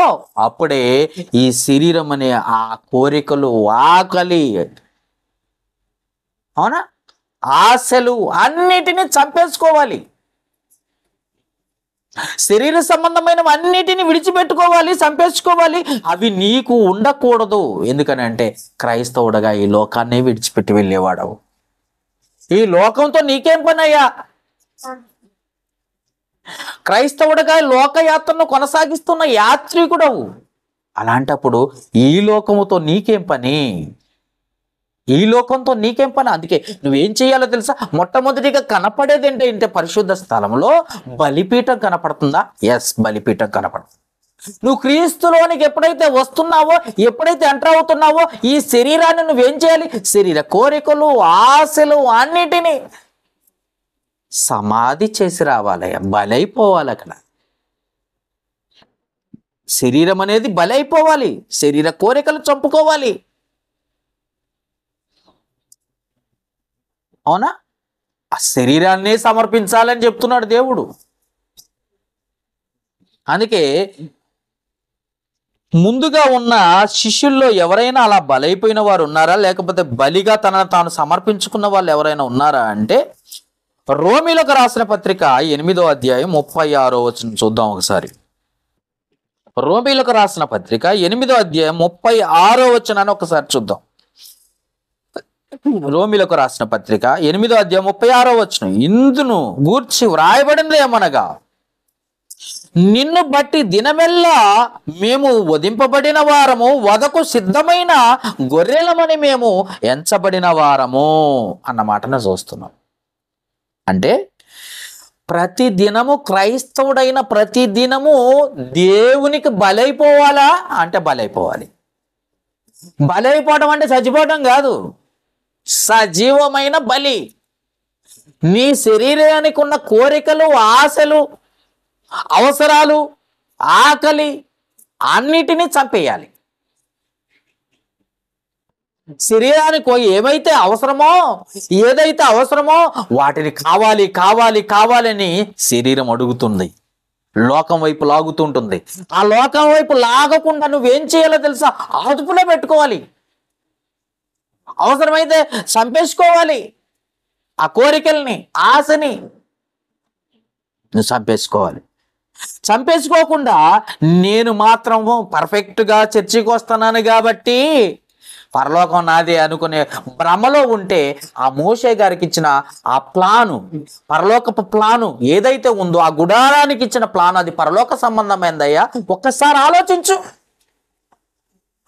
అప్పుడే ఈ శరీరం అనే ఆ కోరికలు, ఆకలి, అవునా, ఆశలు అన్నిటినీ చంపేసుకోవాలి. శరీర సంబంధమైన అన్నిటిని విడిచిపెట్టుకోవాలి, చంపేసుకోవాలి. అవి నీకు ఉండకూడదు. ఎందుకనంటే క్రైస్తవుడుగా ఈ లోకాన్ని విడిచిపెట్టి వెళ్ళేవాడవు. ఈ లోకంతో నీకేం పని అయ్యా? క్రైస్తవుడుగా లోకయాత్రను కొనసాగిస్తున్న యాత్రికుడవు. అలాంటప్పుడు ఈ లోకముతో నీకేం పని? ఈ లోకంతో నీకేం పని? అందుకే నువ్వేం చేయాలో తెలుసా? మొట్టమొదటిగా కనపడేది ఏంటంటే పరిశుద్ధ స్థలంలో బలిపీఠం కనపడుతుందా? ఎస్, బలిపీఠం కనపడుతుంది. నువ్వు క్రీస్తులోనికి ఎప్పుడైతే వస్తున్నావో, ఎప్పుడైతే ఎంటర్ అవుతున్నావో ఈ శరీరాన్ని నువ్వేం చేయాలి? శరీర కోరికలు, ఆశలు అన్నిటినీ సమాధి చేసి రావాలి, బలైపోవాలి. అక్కడ శరీరం అనేది బలైపోవాలి, శరీర కోరికలు చంపుకోవాలి. అవునా? ఆ శరీరాన్నే సమర్పించాలని చెప్తున్నాడు దేవుడు. అందుకే ముందుగా ఉన్న శిష్యుల్లో ఎవరైనా అలా బలైపోయిన వారు ఉన్నారా, లేకపోతే బలిగా తనను తాను సమర్పించుకున్న వాళ్ళు ఎవరైనా ఉన్నారా అంటే రోమీలకు రాసిన పత్రిక 8వ అధ్యాయం 36వ వచనం చూద్దాం ఒకసారి. రోమీలకు రాసిన పత్రిక 8వ అధ్యాయం 36వ వచనాన్ని ఒకసారి చూద్దాం. రోమీలకు రాసిన పత్రిక 8వ అధ్యాయం 36వ వచనం. ఇందును గూర్చి వ్రాయబడింది ఏమనగా నిన్ను బట్టి దినమెల్లా మేము వధింపబడిన వారము, వదకు సిద్ధమైన గొర్రెలమని మేము ఎంచబడిన వారము అన్న మాటను చూస్తున్నాం. అంటే ప్రతి దినము క్రైస్తవుడైన ప్రతి దినము దేవునికి బలైపోవాలా అంటే బలైపోవాలి. బలైపోవడం అంటే చచ్చిపోవడం కాదు, సజీవమైన బలి. నీ శరీరానికి ఉన్న కోరికలు, ఆశలు, అవసరాలు, ఆకలి అన్నిటినీ చంపేయాలి. శరీరానికి ఏదైతే అవసరమో వాటిని కావాలి కావాలి కావాలని శరీరం అడుగుతుంది, లోకం వైపు లాగుతుంటుంది. ఆ లోకం వైపు లాగకుండా నువ్వేం చేయాలో తెలుసా? అదుపులో పెట్టుకోవాలి. అవసరమైతే చంపేసుకోవాలి. ఆ కోరికల్ని, ఆశని నువ్వు చంపేసుకోవాలి. చంపేసుకోకుండా నేను మాత్రము పర్ఫెక్ట్గా చర్చికి వస్తున్నాను కాబట్టి పరలోకం నాదే అనుకునే భ్రమలో ఉంటే ఆ మోషే గారికి ఇచ్చిన ఆ ప్లాను, పరలోకపు ప్లాను ఏదైతే ఉందో, ఆ గుడారానికి ఇచ్చిన ప్లాన్ అది పరలోక సంబంధమైందయ్యా. ఒక్కసారి ఆలోచించు,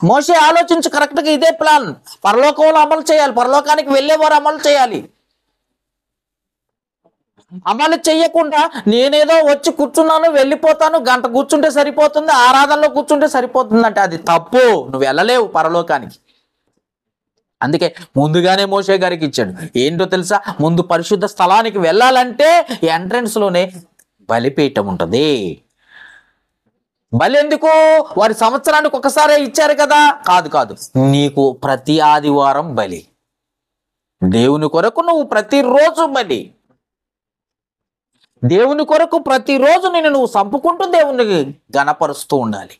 మోషే ఆలోచించు. కరెక్ట్గా ఇదే ప్లాన్ పరలోకంలో అమలు చేయాలి, పరలోకానికి వెళ్ళేవారు అమలు చేయాలి. అమలు చెయ్యకుండా నేనేదో వచ్చి కూర్చున్నాను, వెళ్ళిపోతాను, గంట కూర్చుంటే సరిపోతుంది, ఆరాధనలో కూర్చుంటే సరిపోతుంది అంటే అది తప్పు. నువ్వు వెళ్ళలేవు పరలోకానికి. అందుకే ముందుగానే మోషే గారికి ఇచ్చాడు. ఏంటో తెలుసా? ముందు పరిశుద్ధ స్థలానికి వెళ్ళాలంటే ఎంట్రన్స్ లోనే బలిపీఠం ఉంటుంది. బలి ఎందుకు? వారి సంవత్సరానికి ఒకసారే ఇచ్చారు కదా? కాదు, నీకు ప్రతి ఆదివారం బలి. దేవుని కొరకు నువ్వు ప్రతిరోజు బలి. దేవుని కొరకు ప్రతిరోజు నువ్వు చంపుకుంటూ దేవుని గణపరుస్తూ ఉండాలి.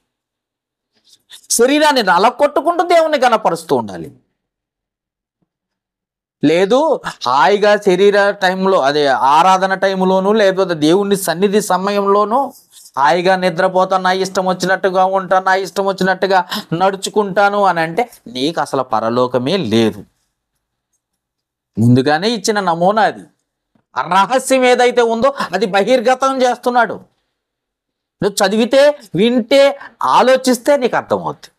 శరీరాన్ని నలకొట్టుకుంటూ దేవుని గణపరుస్తూ ఉండాలి. లేదు హాయిగా శరీర టైంలో, అదే ఆరాధన టైంలోను, లేకపోతే దేవుని సన్నిధి సమయంలోనూ హాయిగా నిద్రపోతాను, నా ఇష్టం వచ్చినట్టుగా ఉంటాను, నా ఇష్టం వచ్చినట్టుగా నడుచుకుంటాను అని అంటే నీకు అసలు పరలోకమే లేదు. ముందుగానే ఇచ్చిన నమూనా అది. ఆ రహస్యం ఏదైతే ఉందో అది బహిర్గతం చేస్తున్నాడు. నువ్వు చదివితే, వింటే, ఆలోచిస్తే నీకు అర్థమవుతుంది.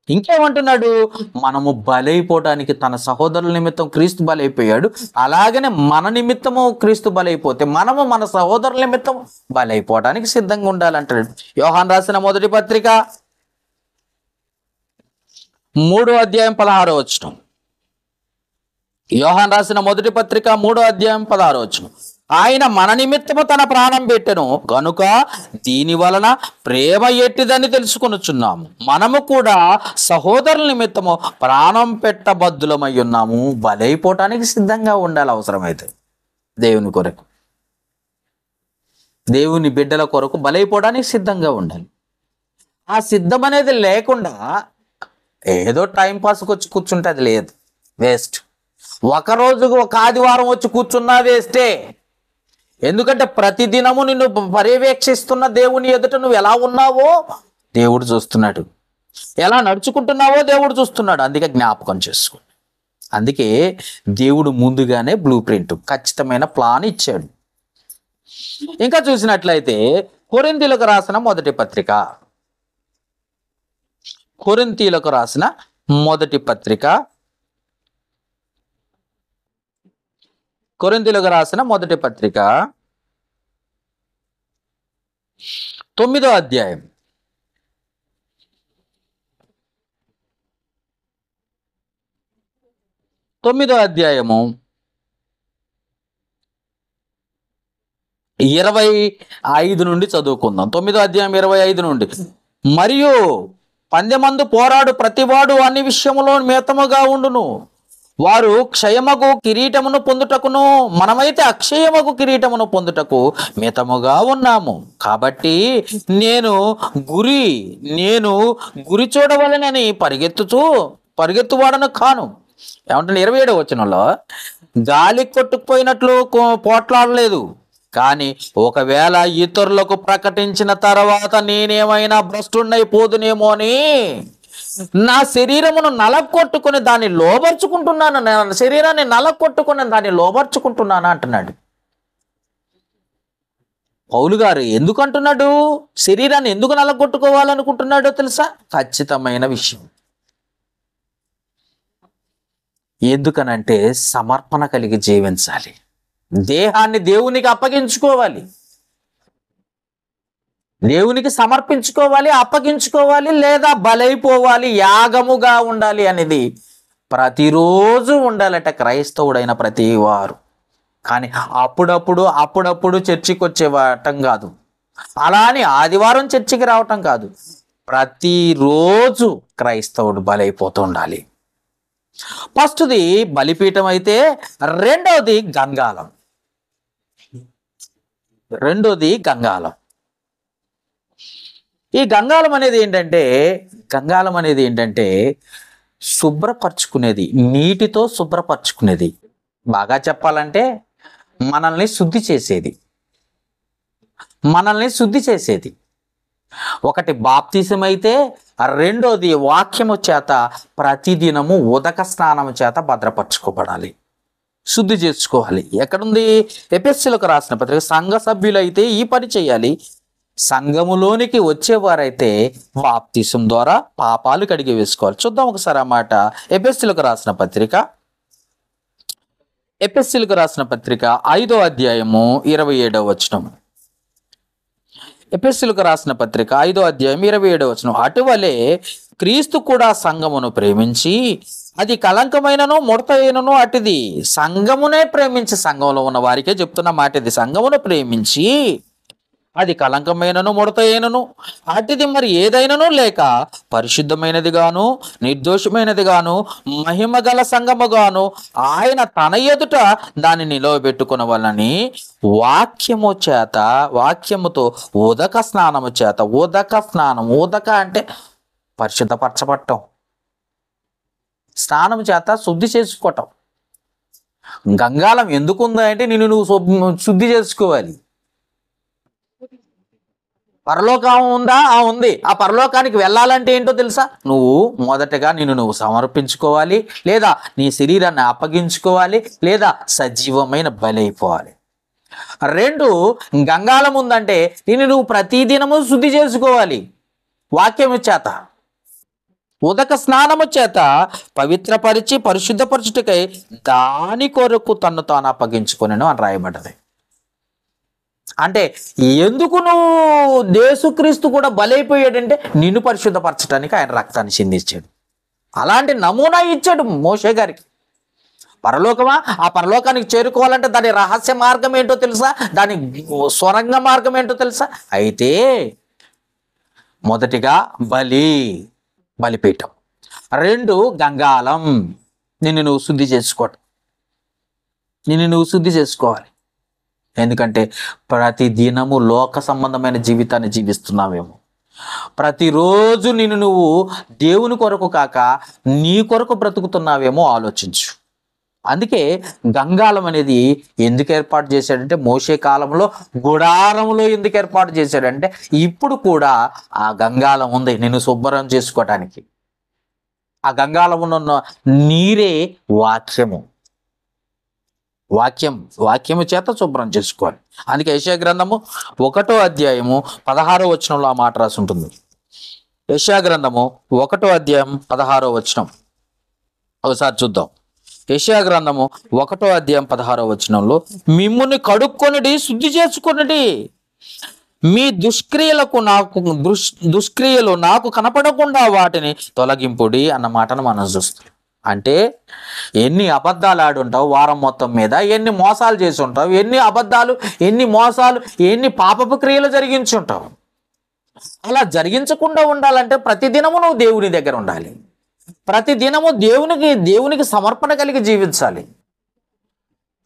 ఇంకేమంటున్నాడు? మనము బలైపోవడానికి తన సహోదరుల నిమిత్తం క్రీస్తు బలైపోయాడు. అలాగనే మన నిమిత్తము క్రీస్తు బలైపోతే మనము మన సహోదరుల నిమిత్తం బలైపోవడానికి సిద్ధంగా ఉండాలంటాడు. యోహాను రాసిన మొదటి పత్రిక 3వ అధ్యాయం 16వ వచనం. యోహాను రాసిన మొదటి పత్రిక 3వ అధ్యాయం 16వ వచనం. ఆయన మన నిమిత్తము తన ప్రాణం పెట్టెను గనుక దీని వలన ప్రేమ ఎట్టిదని తెలుసుకొనుచున్నాము. మనము కూడా సహోదరుల నిమిత్తము ప్రాణం పెట్టబద్దులమై ఉన్నాము. బలైపోవటానికి సిద్ధంగా ఉండాలి. అవసరమైతే దేవుని కొరకు, దేవుని బిడ్డల కొరకు బలైపోవడానికి సిద్ధంగా ఉండాలి. ఆ సిద్ధం అనేది లేకుండా ఏదో టైంపాస్కి వచ్చి కూర్చుంటే అది లేదు, వేస్ట్. ఒకరోజుకు ఒక ఆదివారం వచ్చి కూర్చున్నా వేస్టే. ఎందుకంటే ప్రతిదినము నిన్ను పర్యవేక్షిస్తున్న దేవుని ఎదుట నువ్వు ఎలా ఉన్నావో దేవుడు చూస్తున్నాడు, ఎలా నడుచుకుంటున్నావో దేవుడు చూస్తున్నాడు. అందుకే జ్ఞాపకం చేసుకోండి. అందుకే దేవుడు ముందుగానే బ్లూ ప్రింట్, ఖచ్చితమైన ప్లాన్ ఇచ్చాడు. ఇంకా చూసినట్లయితే కొరింథీయులకు రాసిన మొదటి పత్రిక, కొరింథీయులకు రాసిన మొదటి పత్రిక, కొరింథీయులకు రాసిన మొదటి పత్రిక 9వ అధ్యాయం 9వ అధ్యాయము 25 నుండి చదువుకుందాం. 9వ అధ్యాయం 25 నుండి. మరియు పందెమందు పోరాడు ప్రతివాడు అన్ని విషయములో మితముగా ఉండును. వారు క్షయమగు కిరీటమును పొందుటకును, మనమైతే అక్షయమగు కిరీటమును పొందుటకు మితముగా ఉన్నాము. కాబట్టి నేను గురి చూడవలనని పరిగెత్తువాడను కాను. ఏమంటే 27వ వచనంలో గాలి కొట్టుకుపోయినట్లు పోట్లాడలేదు, కానీ ఒకవేళ ఇతరులకు ప్రకటించిన తర్వాత నేనేమైనా భ్రష్టున్నైపోదునేమో అని నా శరీరమును నలగొట్టుకుని దాన్ని లోబర్చుకుంటున్నాను, నా శరీరాన్ని నలగొట్టుకుని దాన్ని లోబర్చుకుంటున్నాను అంటున్నాడు. పౌలు గారు ఎందుకు అంటున్నాడు, శరీరాన్ని ఎందుకు నలగొట్టుకోవాలనుకుంటున్నాడో తెలుసా? ఖచ్చితమైన విషయం. ఎందుకనంటే సమర్పణ కలిగి జీవించాలి, దేహాన్ని దేవునికి అప్పగించుకోవాలి, దేవునికి సమర్పించుకోవాలి, అప్పగించుకోవాలి, లేదా బలైపోవాలి, యాగముగా ఉండాలి అనేది ప్రతిరోజు ఉండాలట క్రైస్తవుడైన ప్రతి వారు. కానీ అప్పుడప్పుడు చర్చికి వచ్చేవటం కాదు, అలా అని ఆదివారం చర్చికి రావటం కాదు, ప్రతిరోజు క్రైస్తవుడు బలైపోతూ ఉండాలి. ఫస్ట్ది బలిపీఠం అయితే రెండోది గంగాలం. ఈ గంగాలం అనేది ఏంటంటే శుభ్రపరచుకునేది, నీటితో శుభ్రపరచుకునేది. బాగా చెప్పాలంటే మనల్ని శుద్ధి చేసేది. ఒకటి బాప్తిసం అయితే, రెండోది వాక్యము చేత ప్రతిదినము ఉదక స్నానము చేత భద్రపరచుకోబడాలి, శుద్ధి చేసుకోవాలి. ఎక్కడుంది? ఎఫెసీయులకు రాసిన పత్రిక. సంఘ సభ్యులైతే ఈ పని చేయాలి, సంఘములోనికి వచ్చేవారైతే బాప్తిసం ద్వారా పాపాలు కడిగి వేసుకోవాలి. చూద్దాం ఒకసారి ఆ మాట. ఎఫెసీయులకు రాసిన పత్రిక 5వ అధ్యాయము 27వ వచనం. ఎఫెసీయులకు రాసిన పత్రిక 5వ అధ్యాయం 27వ వచనం. అటువలే క్రీస్తు కూడా సంఘమును ప్రేమించి, అది కళంకమైనను ముడతైనను అటుది సంఘమునే ప్రేమించి, సంఘంలో ఉన్న వారికే చెప్తున్న మాట ఇది, సంఘమును ప్రేమించి అది కళంకమైనను ముడతైనను అటుది మరి ఏదైనను లేక పరిశుద్ధమైనది గాను నిర్దోషమైనది గాను మహిమగల సంఘముగాను ఆయన తన ఎదుట దాన్ని నిలవబెట్టుకున్న వలని వాక్యముతో ఉదక స్నానము చేత, ఉదక అంటే పరిశుద్ధపరచబట్టం, స్నానం చేత శుద్ధి చేసుకోవటం. గంగాలం ఎందుకుందా అంటే నువ్వు శుద్ధి చేసుకోవాలి. పరలోకం ఉందా? ఉంది. ఆ పరలోకానికి వెళ్ళాలంటే ఏంటో తెలుసా? నువ్వు మొదటగా నువ్వు సమర్పించుకోవాలి, లేదా నీ శరీరాన్ని అప్పగించుకోవాలి, లేదా సజీవమైన బలైపోవాలి. 2 గంగాలం ఉందంటే నువ్వు ప్రతిదినము శుద్ధి చేసుకోవాలి, వాక్యము చేత ఉదక స్నానము చేత పవిత్రపరిచి పరిశుద్ధపరచుటకై దాని కొరకు తన్ను తాను అప్పగించుకొనెను అని రాయబడ్డది. అంటే ఎందుకు నువ్వు యేసుక్రీస్తు కూడా బలైపోయాడంటే నిన్ను పరిశుద్ధపరచడానికి ఆయన రక్తాన్ని చిందించాడు. అలాంటి నమూనా ఇచ్చాడు మోషే గారికి. పరలోకమా? ఆ పరలోకానికి చేరుకోవాలంటే దాని రహస్య మార్గం ఏంటో తెలుసా? దాని స్వరంగ మార్గం ఏంటో తెలుసా? అయితే మొదటిగా బలిపీఠం, 2 గంగాలం, నువ్వు శుద్ధి చేసుకోవాలి. ఎందుకంటే ప్రతి దినము లోక సంబంధమైన జీవితాన్ని జీవిస్తున్నావేమో, ప్రతిరోజు నువ్వు దేవుని కొరకు కాక నీ కొరకు బ్రతుకుతున్నావేమో ఆలోచించు. అందుకే గంగాలం అనేది ఎందుకు ఏర్పాటు చేశాడంటే, మోషే కాలంలో గుడారంలో ఎందుకు ఏర్పాటు చేశాడంటే, ఇప్పుడు కూడా ఆ గంగాలం ఉంది నిన్ను శుభ్రం చేసుకోవటానికి. ఆ గంగాలములో ఉన్న నీరే వాక్యము చేత శుభ్రం చేసుకోవాలి. అందుకే యెషయా గ్రంథము 1వ అధ్యాయము 16వ వచనంలో ఆ మాట రాసి ఉంటుంది. యెషయా గ్రంథము 1వ అధ్యాయం 16వ వచనం ఒకసారి చూద్దాం. యెషయా గ్రంథము 1వ అధ్యాయం 16వ వచనంలో, మిమ్ముని కడుక్కొనుడి, శుద్ధి చేసుకొనుడి, మీ దుష్క్రియలు నాకు కనపడకుండా వాటిని తొలగింపుడి అన్న మాటను మనం చూస్తాం. అంటే ఎన్ని అబద్ధాలు ఆడుంటావు వారం మొత్తం మీద, ఎన్ని మోసాలు చేసి ఉంటావు, ఎన్ని అబద్ధాలు, ఎన్ని మోసాలు, ఎన్ని పాపపు క్రియలు జరిగించుంటావు. అలా జరిగించకుండా ఉండాలంటే ప్రతిదినము నువ్వు దేవుని దగ్గర ఉండాలి, ప్రతిదినము దేవునికి సమర్పణ కలిగి జీవించాలి,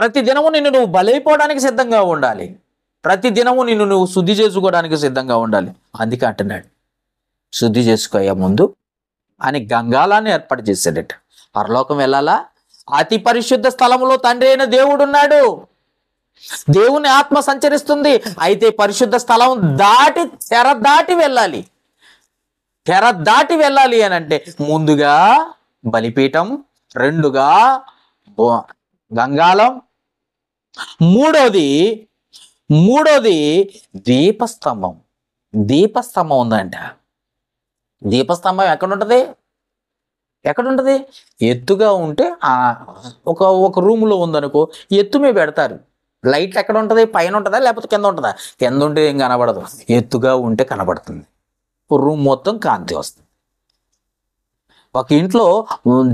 ప్రతిదినము నువ్వు బలైపోవడానికి సిద్ధంగా ఉండాలి, ప్రతిదినము నువ్వు శుద్ధి చేసుకోవడానికి సిద్ధంగా ఉండాలి. అందుకే అంటున్నాడు, శుద్ధి చేసుకోయే ముందు అని గంగాలాన్ని ఏర్పాటు చేశాడట. పరలోకం వెళ్ళాలా? అతి పరిశుద్ధ స్థలములో తండ్రి అయిన దేవుడు ఉన్నాడు, దేవుని ఆత్మ సంచరిస్తుంది. అయితే పరిశుద్ధ స్థలం తెర దాటి వెళ్ళాలి అని అంటే ముందుగా బలిపీఠం, 2గా గంగాలం, 3వది మూడోది దీపస్తంభం. దీపస్తంభం ఉందంట. దీపస్తంభం ఎక్కడుంటుంది? ఎత్తుగా ఉంటే ఒక రూమ్లో ఉందనుకో, ఎత్తు మీద పెడతారు. లైట్ ఎక్కడ ఉంటుంది? పైన ఉంటుందా లేకపోతే కింద ఉంటుందా? కింద ఉంటే ఏం కనబడదు, ఎత్తుగా ఉంటే కనబడుతుంది. రూమ్ మొత్తం కాంతి వస్తుంది. ఒక ఇంట్లో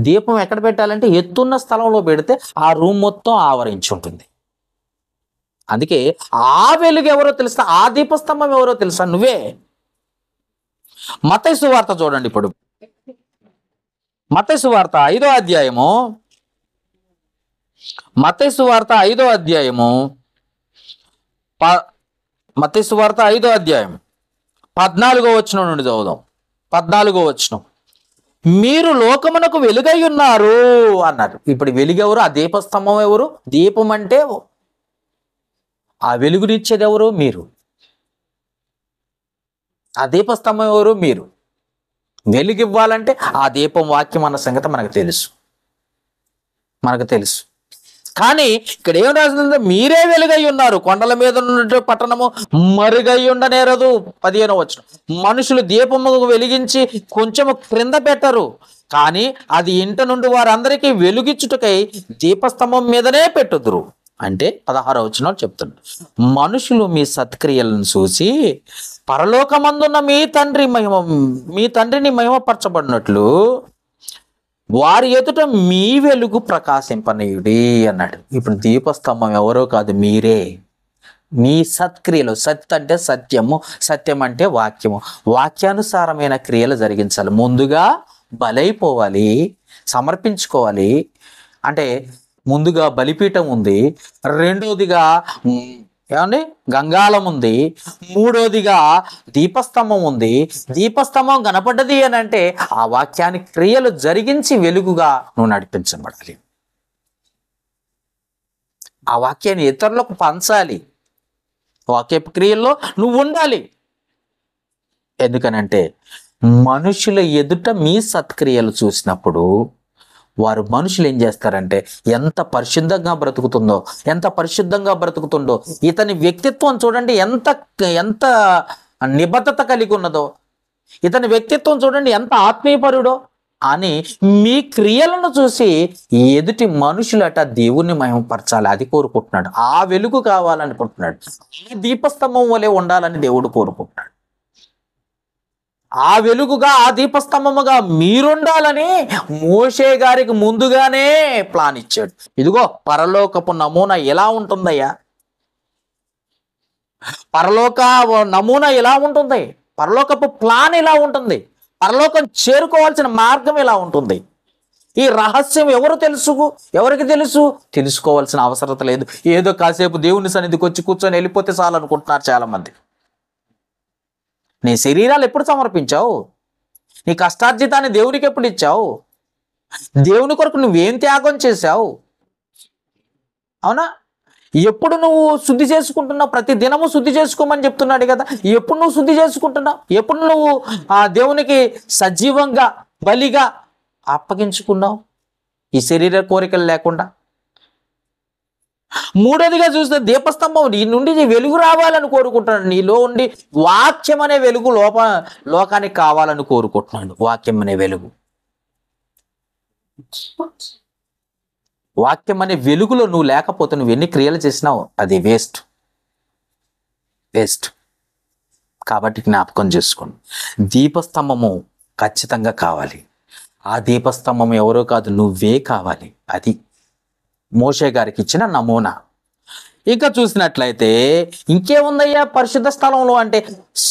దీపం ఎక్కడ పెట్టాలంటే ఎత్తున్న స్థలంలో పెడితే ఆ రూమ్ మొత్తం ఆవరించి ఉంటుంది. అందుకే ఆ వెలుగు ఎవరో తెలుసా? ఆ దీపస్తంభం ఎవరో తెలుసా? నువ్వే. మత్తయి సువార్త చూడండి. ఇప్పుడు మత్తయి సువార్త 5వ అధ్యాయము, మత్తయి సువార్త 5వ అధ్యాయము, మత్తయి సువార్త 5వ అధ్యాయం 14వ వచనం నుండి చదువుదాం. 14వ వచనం, మీరు లోకమునకు వెలుగై ఉన్నారు అన్నారు. ఇప్పుడు వెలుగెవరు? ఆ దీపస్తంభం ఎవరు? దీపం అంటే ఆ వెలుగునిచ్చేది ఎవరు? మీరు. ఆ దీపస్తంభం ఎవరు? మీరు. వెలుగు ఇవ్వాలంటే ఆ దీపం వాక్యం అన్న సంగతి మనకు తెలుసు. కానీ ఇక్కడ ఏం రాసిందంటే మీరే వెలుగై ఉన్నారు, కొండల మీద ఉన్న పట్టణము మరుగై ఉండనేరదు. 15వ వచనం, మనుషులు దీపము వెలిగించి కొంచెము క్రింద పెట్టరు, కానీ అది ఇంట నుండి వారందరికీ వెలుగిచ్చుటకై దీపస్తంభం మీదనే పెట్టుదురు. అంటే 16వ వచనం చెప్తున్నాడు, మనుషులు మీ సత్క్రియలను చూసి పరలోకమందున్న మీ తండ్రిని మహిమపరచబడినట్లు వారి ఎదుట మీ వెలుగు ప్రకాశింపనీయుడి అన్నాడు. ఇప్పుడు దీపస్తంభం ఎవరో కాదు, మీరే. మీ సత్క్రియలు, సత్ అంటే సత్యము, సత్యం అంటే వాక్యము, వాక్యానుసారమైన క్రియలు జరిగించాలి. ముందుగా బలైపోవాలి, సమర్పించుకోవాలి. అంటే ముందుగా బలిపీఠం ఉంది, రెండోదిగా ఏమండి గంగాళం ఉంది, మూడోదిగా దీపస్తంభం ఉంది. దీపస్తంభం కనపడ్డది అని అంటే ఆ వాక్యానికి క్రియలు జరిగించి వెలుగుగా నువ్వు నడిపించబడాలి. ఆ వాక్యాన్ని ఇతరులకు పంచాలి. వాక్యపు క్రియల్లో నువ్వు ఉండాలి. ఎందుకనంటే మనుషుల ఎదుట మీ సత్క్రియలు చూసినప్పుడు వారు మనుషులు ఏం చేస్తారంటే ఎంత పరిశుద్ధంగా బ్రతుకుతుందో, ఇతని వ్యక్తిత్వం చూడండి ఎంత నిబద్ధత కలిగి ఉన్నదో, ఇతని వ్యక్తిత్వం చూడండి ఎంత ఆత్మీయపరుడో అని మీ క్రియలను చూసి ఎదుటి మనుషులట దేవుణ్ణి మహిమపరచాలి, అది కోరుకుంటున్నాడు. ఆ వెలుగు కావాలనుకుంటున్నాడు. ఈ దీపస్తంభం వలె ఉండాలని దేవుడు కోరుకుంటున్నాడు. ఆ వెలుగుగా, ఆ దీపస్తంభముగా మీరుండాలని మోషే గారికి ముందుగానే ప్లాన్ ఇచ్చాడు. ఇదిగో పరలోకపు నమూనా ఎలా ఉంటుందయ్యా? పరలోక నమూనా ఎలా ఉంటుంది? పరలోకపు ప్లాన్ ఎలా ఉంటుంది? పరలోకం చేరుకోవాల్సిన మార్గం ఎలా ఉంటుంది? ఈ రహస్యం ఎవరికి తెలుసు? తెలుసుకోవాల్సిన అవసరం లేదు. ఏదో కాసేపు దేవుని సన్నిధికి వచ్చి కూర్చొని వెళ్ళిపోతే చాలనుకుంటున్నారు చాలా మంది. నీ శరీరాలు ఎప్పుడు సమర్పించావు? నీ కష్టార్జితాన్ని దేవునికి ఎప్పుడు ఇచ్చావు? దేవుని కొరకు నువ్వేం త్యాగం చేశావు? అవునా? ఎప్పుడు నువ్వు శుద్ధి చేసుకుంటున్నావు? ప్రతి దినము శుద్ధి చేసుకోమని చెప్తున్నాడు కదా. ఎప్పుడు నువ్వు శుద్ధి చేసుకుంటున్నావు? ఎప్పుడు నువ్వు ఆ దేవునికి సజీవంగా బలిగా అప్పగించుకున్నావు ఈ శరీర కోరికలు లేకుండా? మూడోదిగా చూస్తే దీపస్తంభం నీ నుండి వెలుగు రావాలని కోరుకుంటున్నాడు. నీలో ఉండి వాక్యం అనే వెలుగు లోకానికి కావాలని కోరుకుంటున్నాడు. వాక్యం అనే వెలుగు, వాక్యం అనే వెలుగులో నువ్వు లేకపోతే నువ్వు ఎన్ని క్రియలు చేసినావు అది వేస్ట్. కాబట్టి జ్ఞాపకం చేసుకోండి, దీపస్తంభము ఖచ్చితంగా కావాలి. ఆ దీపస్తంభం ఎవరో కాదు, నువ్వే కావాలి. అది మోషే గారికి ఇచ్చిన నమూనా. ఇక చూసినట్లయితే ఇంకేముందయ్యా పరిశుద్ధ స్థలంలో అంటే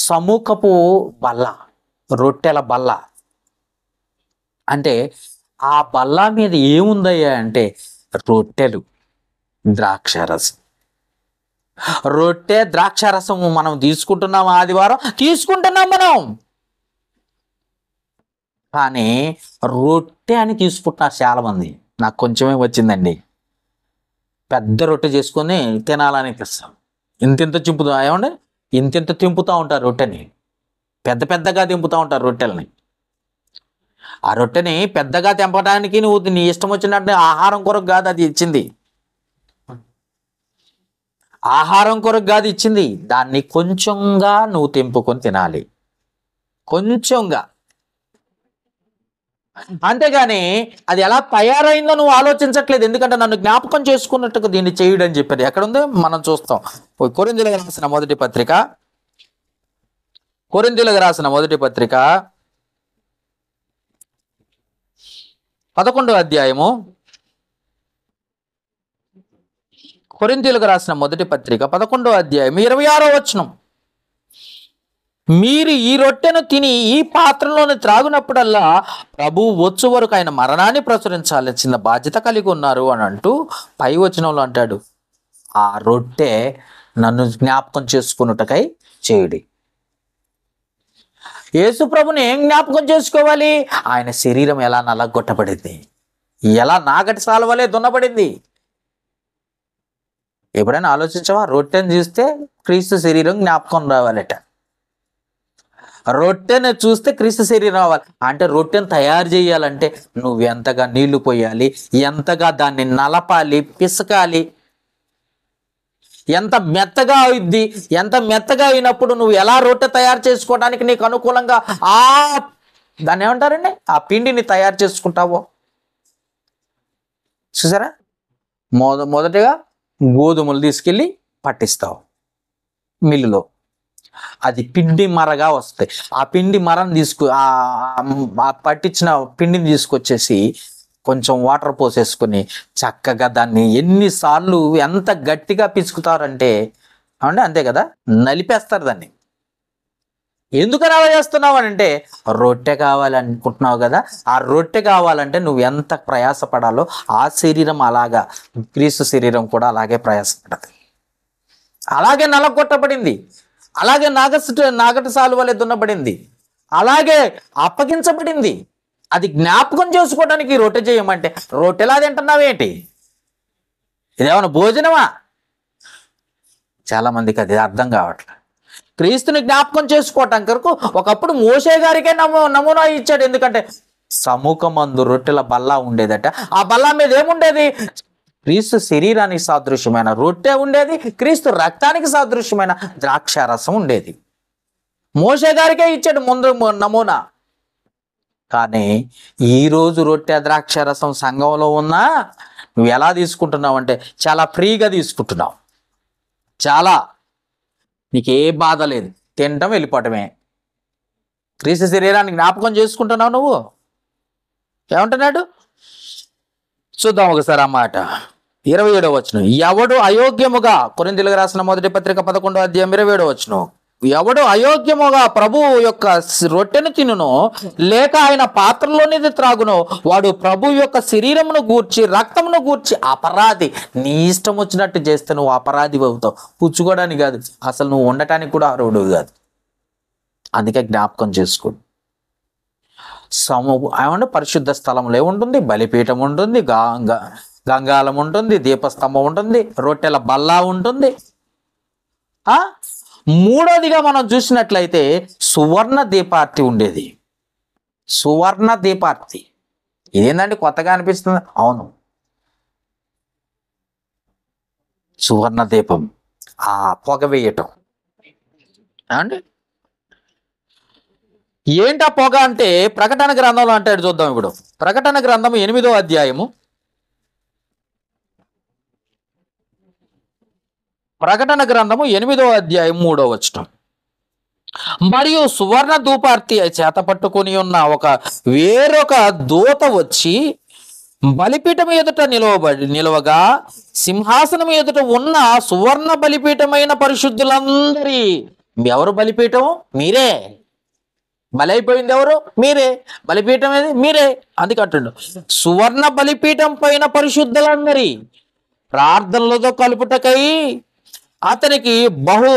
సముఖపు బల్ల, రొట్టెల బల్ల. అంటే ఆ బల్ల మీద ఏముందయ్యా అంటే రొట్టెలు, ద్రాక్షారసం. రొట్టె ద్రాక్షారసం మనం తీసుకుంటున్నాం, ఆదివారం తీసుకుంటున్నాం మనం. కానీ రొట్టె అని తీసుకుంటున్నారు చాలా మంది. నాకు కొంచెమే వచ్చిందండి. పెద్ద రొట్టె చేసుకొని తినాలని అనిపిస్తాం. ఇంతింత చింపుతా ఏమండి, ఇంతింత తింపుతూ ఉంటారు రొట్టెని, పెద్దగా తింపుతూ ఉంటారు రొట్టెలని. ఆ రొట్టెని పెద్దగా తెంపడానికి నువ్వు నీ ఇష్టం వచ్చినట్టు ఆహారం కొరకు కాదు అది ఇచ్చింది. ఆహారం కొరకు కాదు ఇచ్చింది, దాన్ని కొంచెంగా నువ్వు తెంపుకొని తినాలి, కొంచెంగా. అంతేగాని అది ఎలా తయారైందో నువ్వు ఆలోచించట్లేదు. ఎందుకంటే నన్ను జ్ఞాపకం చేసుకున్నట్టుగా దీన్ని చేయడని చెప్పారు. ఎక్కడుందో మనం చూస్తాం. కొరింథీయులకు రాసిన మొదటి పత్రిక, కొరింథీయులకు రాసిన మొదటి పత్రిక 11వ అధ్యాయము, కొరింథీయులకు రాసిన మొదటి పత్రిక 11వ అధ్యాయం 26వ వచనం. మీరు ఈ రొట్టెను తిని ఈ పాత్రలోని త్రాగునప్పుడల్లా ప్రభువు వచ్చు వరకు ఆయన మరణాన్ని ప్రచురించాల్సిన బాధ్యత కలిగి ఉన్నారు అని అంటూ పై వచనంలో అంటాడు, ఆ రొట్టె నన్ను జ్ఞాపకం చేసుకున్నట్టుకై చేయుడి. యేసు ప్రభుని ఏం జ్ఞాపకం చేసుకోవాలి? ఆయన శరీరం ఎలా నలగొట్టబడింది, ఎలా నాగటి సాల్వలే దున్నబడింది. ఎప్పుడైనా ఆలోచించావా? రొట్టెను చూస్తే క్రీస్తు శరీరం జ్ఞాపకం రావాలట. రొట్టెను చూస్తే క్రీస్తు శరీరం రావాలి అంటే రొట్టెను తయారు చేయాలంటే నువ్వు ఎంతగా నీళ్లు పోయాలి, ఎంతగా దాన్ని నలపాలి, పిసకాలి, ఎంత మెత్తగా అవుద్ది. ఎంత మెత్తగా అయినప్పుడు నువ్వు ఎలా రొట్టె తయారు చేసుకోవడానికి నీకు అనుకూలంగా దాన్ని ఏమంటారండి, ఆ పిండిని తయారు చేసుకుంటావో చూసారా. మొదటగా గోధుమలు తీసుకెళ్ళి పట్టిస్తావు మిల్లులో, అది పిండి మరగా వస్తాయి. ఆ పిండి మరని ఆ పట్టించిన పిండిని తీసుకొచ్చేసి కొంచెం వాటర్ పోసేసుకొని చక్కగా దాన్ని ఎన్నిసార్లు ఎంత గట్టిగా పిసుకుతారంటే అంటే అంతే కదా, నలిపేస్తారు దాన్ని. ఎందుకని అలా చేస్తున్నావు అని అంటే రొట్టె కావాలనుకుంటున్నావు కదా, ఆ రొట్టె కావాలంటే నువ్వు ఎంత ప్రయాసపడాలో ఆ శరీరం అలాగా, క్రీస్తు శరీరం కూడా అలాగే ప్రయాసపడదు. అలాగే నలగొట్టబడింది, అలాగే నాగటి సాలువలే దున్నబడింది, అలాగే అప్పగించబడింది. అది జ్ఞాపకం చేసుకోవడానికి రొట్టె చేయమంటే రొట్టెలా తింటున్నావేంటి? ఇదేమన్నా భోజనమా? చాలా మందికి అది అర్థం కావట్లేదు. క్రీస్తుని జ్ఞాపకం చేసుకోవటం కొరకు ఒకప్పుడు మోషే గారికే నమూనా ఇచ్చాడు. ఎందుకంటే సముఖమందు రొట్టెల బల్ల ఉండేదట. ఆ బల్ల మీద ఏముండేది? క్రీస్తు శరీరానికి సాదృశ్యమైన రొట్టె ఉండేది, క్రీస్తు రక్తానికి సాదృశ్యమైన ద్రాక్షారసం ఉండేది. మోషే గారికే ఇచ్చాడు ముందు నమూనా. కానీ ఈరోజు రొట్టె ద్రాక్షారసం సంఘంలో ఉన్నా నువ్వు ఎలా తీసుకుంటున్నావు అంటే చాలా ఫ్రీగా తీసుకుంటున్నావు. చాలా, నీకు ఏ బాధ లేదు, తినటం వెళ్ళిపోవటమే. క్రీస్తు శరీరాన్ని జ్ఞాపకం చేసుకుంటున్నావు నువ్వు. ఏమంటున్నాడు చూద్దాం ఒకసారి ఆ మాట. 27వ వచనం, ఎవడు అయోగ్యముగా, కొరింథీయులకు రాసిన మొదటి పత్రిక 11వ అధ్యాయం 27వ వచనం, ఎవడు అయోగ్యముగా ప్రభువు యొక్క రొట్టెను తినునో లేక ఆయన పాత్రలోనిది త్రాగునో వాడు ప్రభు యొక్క శరీరమును గూర్చి రక్తమును గూర్చి అపరాధి. నీ ఇష్టం వచ్చినట్టు చేస్తే నువ్వు అపరాధి అవుతావు. పుచ్చుకోవడానికి కాదు, అసలు నువ్వు ఉండటానికి కూడా అర్హుడు కాదు. అందుకే జ్ఞాపకం చేసుకో. ఏమంటే పరిశుద్ధ స్థలంలో ఏముంటుంది? బలిపీఠం ఉంటుంది, గంగాలం ఉంటుంది, దీపస్తంభం ఉంటుంది, రొట్టెల బల్ల ఉంటుంది. మూడోదిగా మనం చూసినట్లయితే సువర్ణ దీపార్తి ఉండేది. సువర్ణ దీపార్తి ఇదేంటంటే కొత్తగా అనిపిస్తుంది. అవును, సువర్ణ దీపం, ఆ పొగ వేయటం అండి. ఏంటా పొగ అంటే ప్రకటన గ్రంథంలో అంటాడు. చూద్దాం ఇప్పుడు. ప్రకటన గ్రంథం 8వ అధ్యాయము, ప్రకటన గ్రంథము 8వ అధ్యాయం 3వ వచనం. మరియు సువర్ణ ధూపార్తి చేత పట్టుకొని ఉన్న వేరొక దూత వచ్చి బలిపీఠం ఎదుట నిలవగా సింహాసనం ఎదుట ఉన్న సువర్ణ బలిపీఠమైన పరిశుద్ధులందరి, ఎవరు బలిపీఠం? మీరే. బలైపోయింది ఎవరు? మీరే. బలిపీఠం ఏది? మీరే. అందుకంటుండు సువర్ణ బలిపీఠం పైన పరిశుద్ధులందరి ప్రార్థనలతో కలుపుటకై అతనికి బహు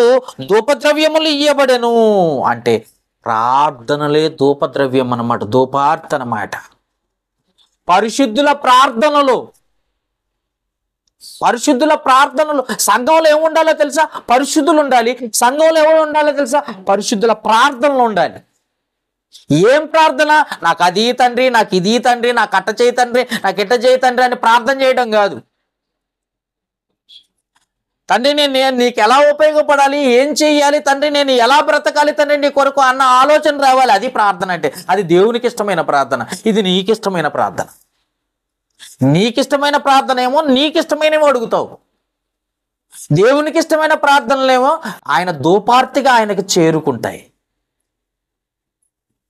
ధూపద్రవ్యములు ఇయ్యబడెను. అంటే ప్రార్థనలే ధూపద్రవ్యం అన్నమాట, ధూపార్త అన్నమాట. పరిశుద్ధుల ప్రార్థనలు, పరిశుద్ధుల ప్రార్థనలు. సంఘంలో ఏముండాలో తెలుసా? పరిశుద్ధులు ఉండాలి. సంఘంలో ఎవరు ఉండాలో తెలుసా? పరిశుద్ధుల ప్రార్థనలు ఉండాలి. ఏం ప్రార్థన? నాకు అది తండ్రి, నాకు ఇది తండ్రి, నాకు అట్ట చేయి తండ్రి, నాకు ఇట్ట చేయి తండ్రి అని ప్రార్థన చేయడం కాదు. తండ్రి నేను నీకు ఎలా ఉపయోగపడాలి, ఏం చెయ్యాలి తండ్రి, నేను ఎలా బ్రతకాలి తండ్రి నీ కొరకు అన్న ఆలోచన రావాలి. అది ప్రార్థన అంటే. అది దేవునికి ఇష్టమైన ప్రార్థన, ఇది నీకు ఇష్టమైన ప్రార్థన. నీకు ఇష్టమైన ప్రార్థన ఏమో నీకు ఇష్టమైనవి అడుగుతావు, దేవునికి ఇష్టమైన ప్రార్థనలేమో ఆయన ధూపార్తిగా ఆయనకు చేరుకుంటాయి.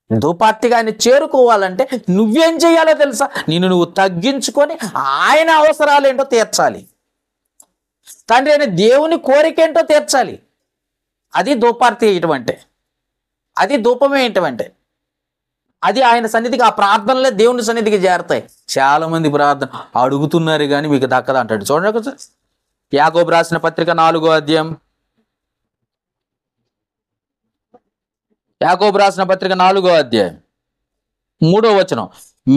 ధూపార్తిగా ఆయన చేరుకోవాలంటే నువ్వేం చేయాలో తెలుసా? నువ్వు తగ్గించుకొని ఆయన అవసరాలు ఏంటో తీర్చాలి. తండ్రి అయిన దేవుని కోరిక ఏంటో తీర్చాలి. అది ధూపార్తి వేయటం అంటే, అది ధూపం వేయటం అంటే. అది ఆయన సన్నిధికి, ఆ ప్రార్థనలే దేవుని సన్నిధికి చేరతాయి. చాలా మంది ప్రార్థన అడుగుతున్నారు కానీ మీకు దక్కదా అంటాడు. చూడండి ఒకసారి యాకోబు రాసిన పత్రిక 4వ అధ్యాయం, యాకోబు రాసిన పత్రిక 4వ అధ్యాయం 3వ వచనం.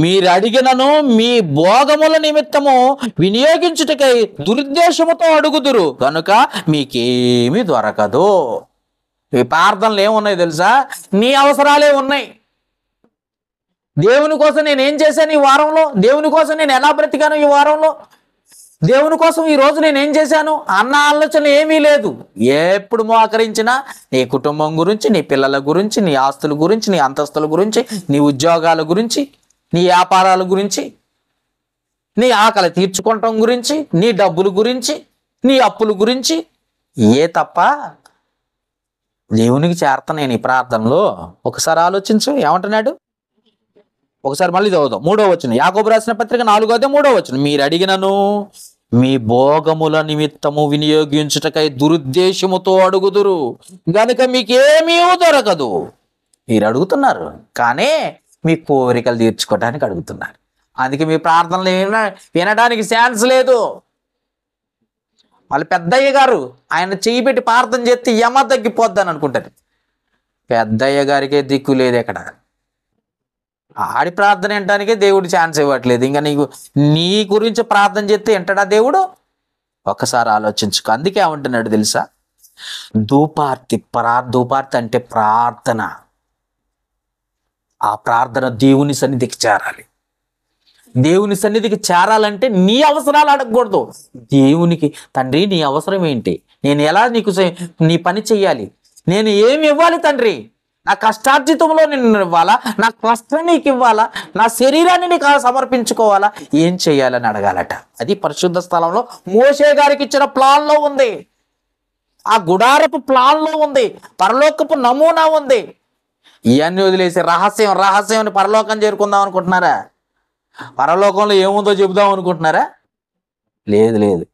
మీరు అడిగినను మీ భోగముల నిమిత్తము వినియోగించుటకై దురుద్దేశముతో అడుగుదురు కనుక మీకేమీ దొరకదు. ఈ ప్రార్థనలు ఏమున్నాయి తెలుసా? నీ అవసరాలే ఉన్నాయి. దేవుని కోసం నేను ఏం చేశాను ఈ వారంలో, దేవుని కోసం నేను ఎలా బ్రతికాను ఈ వారంలో, దేవుని కోసం ఈ రోజు నేను ఏం చేశాను అన్న ఆలోచన ఏమీ లేదు. ఎప్పుడు మోకరించినా నీ కుటుంబం గురించి, నీ పిల్లల గురించి, నీ ఆస్తుల గురించి, నీ అంతస్తుల గురించి, నీ ఉద్యోగాల గురించి, నీ వ్యాపారాల గురించి, నీ ఆకలి తీర్చుకోవటం గురించి, నీ డబ్బుల గురించి, నీ అప్పుల గురించి, తప్ప దేవునికి చేరతా నేను ఈ ప్రార్థనలో. ఒకసారి ఆలోచించు ఏమంటున్నాడు. ఒకసారి మళ్ళీ చదువుదాం 3వ వచనం, యాకోబు రాసిన పత్రిక 4వ అధ్యాయం 3వ వచనం. మీరు అడిగినను మీ భోగముల నిమిత్తము వినియోగించుటకై దురుద్దేశముతో అడుగుదురు గనుక మీకేమీ దొరకదు. మీరు అడుగుతున్నారు కానీ మీ కోరికలు తీర్చుకోవడానికి అడుగుతున్నారు. అందుకే మీ ప్రార్థనలు వినడానికి ఛాన్స్ లేదు. వాళ్ళ పెద్దయ్య గారు ఆయన చెయ్యి పెట్టి ప్రార్థన చేస్తే యమ తగ్గిపోద్దని అనుకుంటారు. పెద్దయ్య గారికే దిక్కు లేదు ఎక్కడ. ఆడి ప్రార్థన వినటానికే దేవుడు ఛాన్స్ ఇవ్వట్లేదు. ఇంకా నీ గురించి ప్రార్థన చేస్తే వింటాడా దేవుడు? ఒక్కసారి ఆలోచించుకో. అందుకే ఏమంటున్నాడు తెలుసా? ధూపార్తి అంటే ప్రార్థన. ఆ ప్రార్థన దేవుని సన్నిధికి చేరాలి. దేవుని సన్నిధికి చేరాలంటే నీ అవసరాలు అడగకూడదు. దేవునికి, తండ్రి నీ అవసరం ఏంటి, నేను ఎలా నీ పని చెయ్యాలి, నేను ఏమి ఇవ్వాలి తండ్రి, నా కష్టార్జితంలో నేను ఇవ్వాలా, నా కష్టం నీకు ఇవ్వాలా, నా శరీరాన్ని నీకు సమర్పించుకోవాలా, ఏం చెయ్యాలని అడగాలట. అది పరిశుద్ధ స్థలంలో మోషే గారికి ఇచ్చిన ప్లాన్లో ఉంది. ఆ గుడారపు ప్లాన్లో ఉంది. పరలోకపు నమూనా ఉంది. ఇవన్నీ వదిలేసి రహస్యం అని పరలోకం చేరుకుందాం అనుకుంటున్నారా? పరలోకంలో ఏముందో చెబుదాం అనుకుంటున్నారా? లేదు.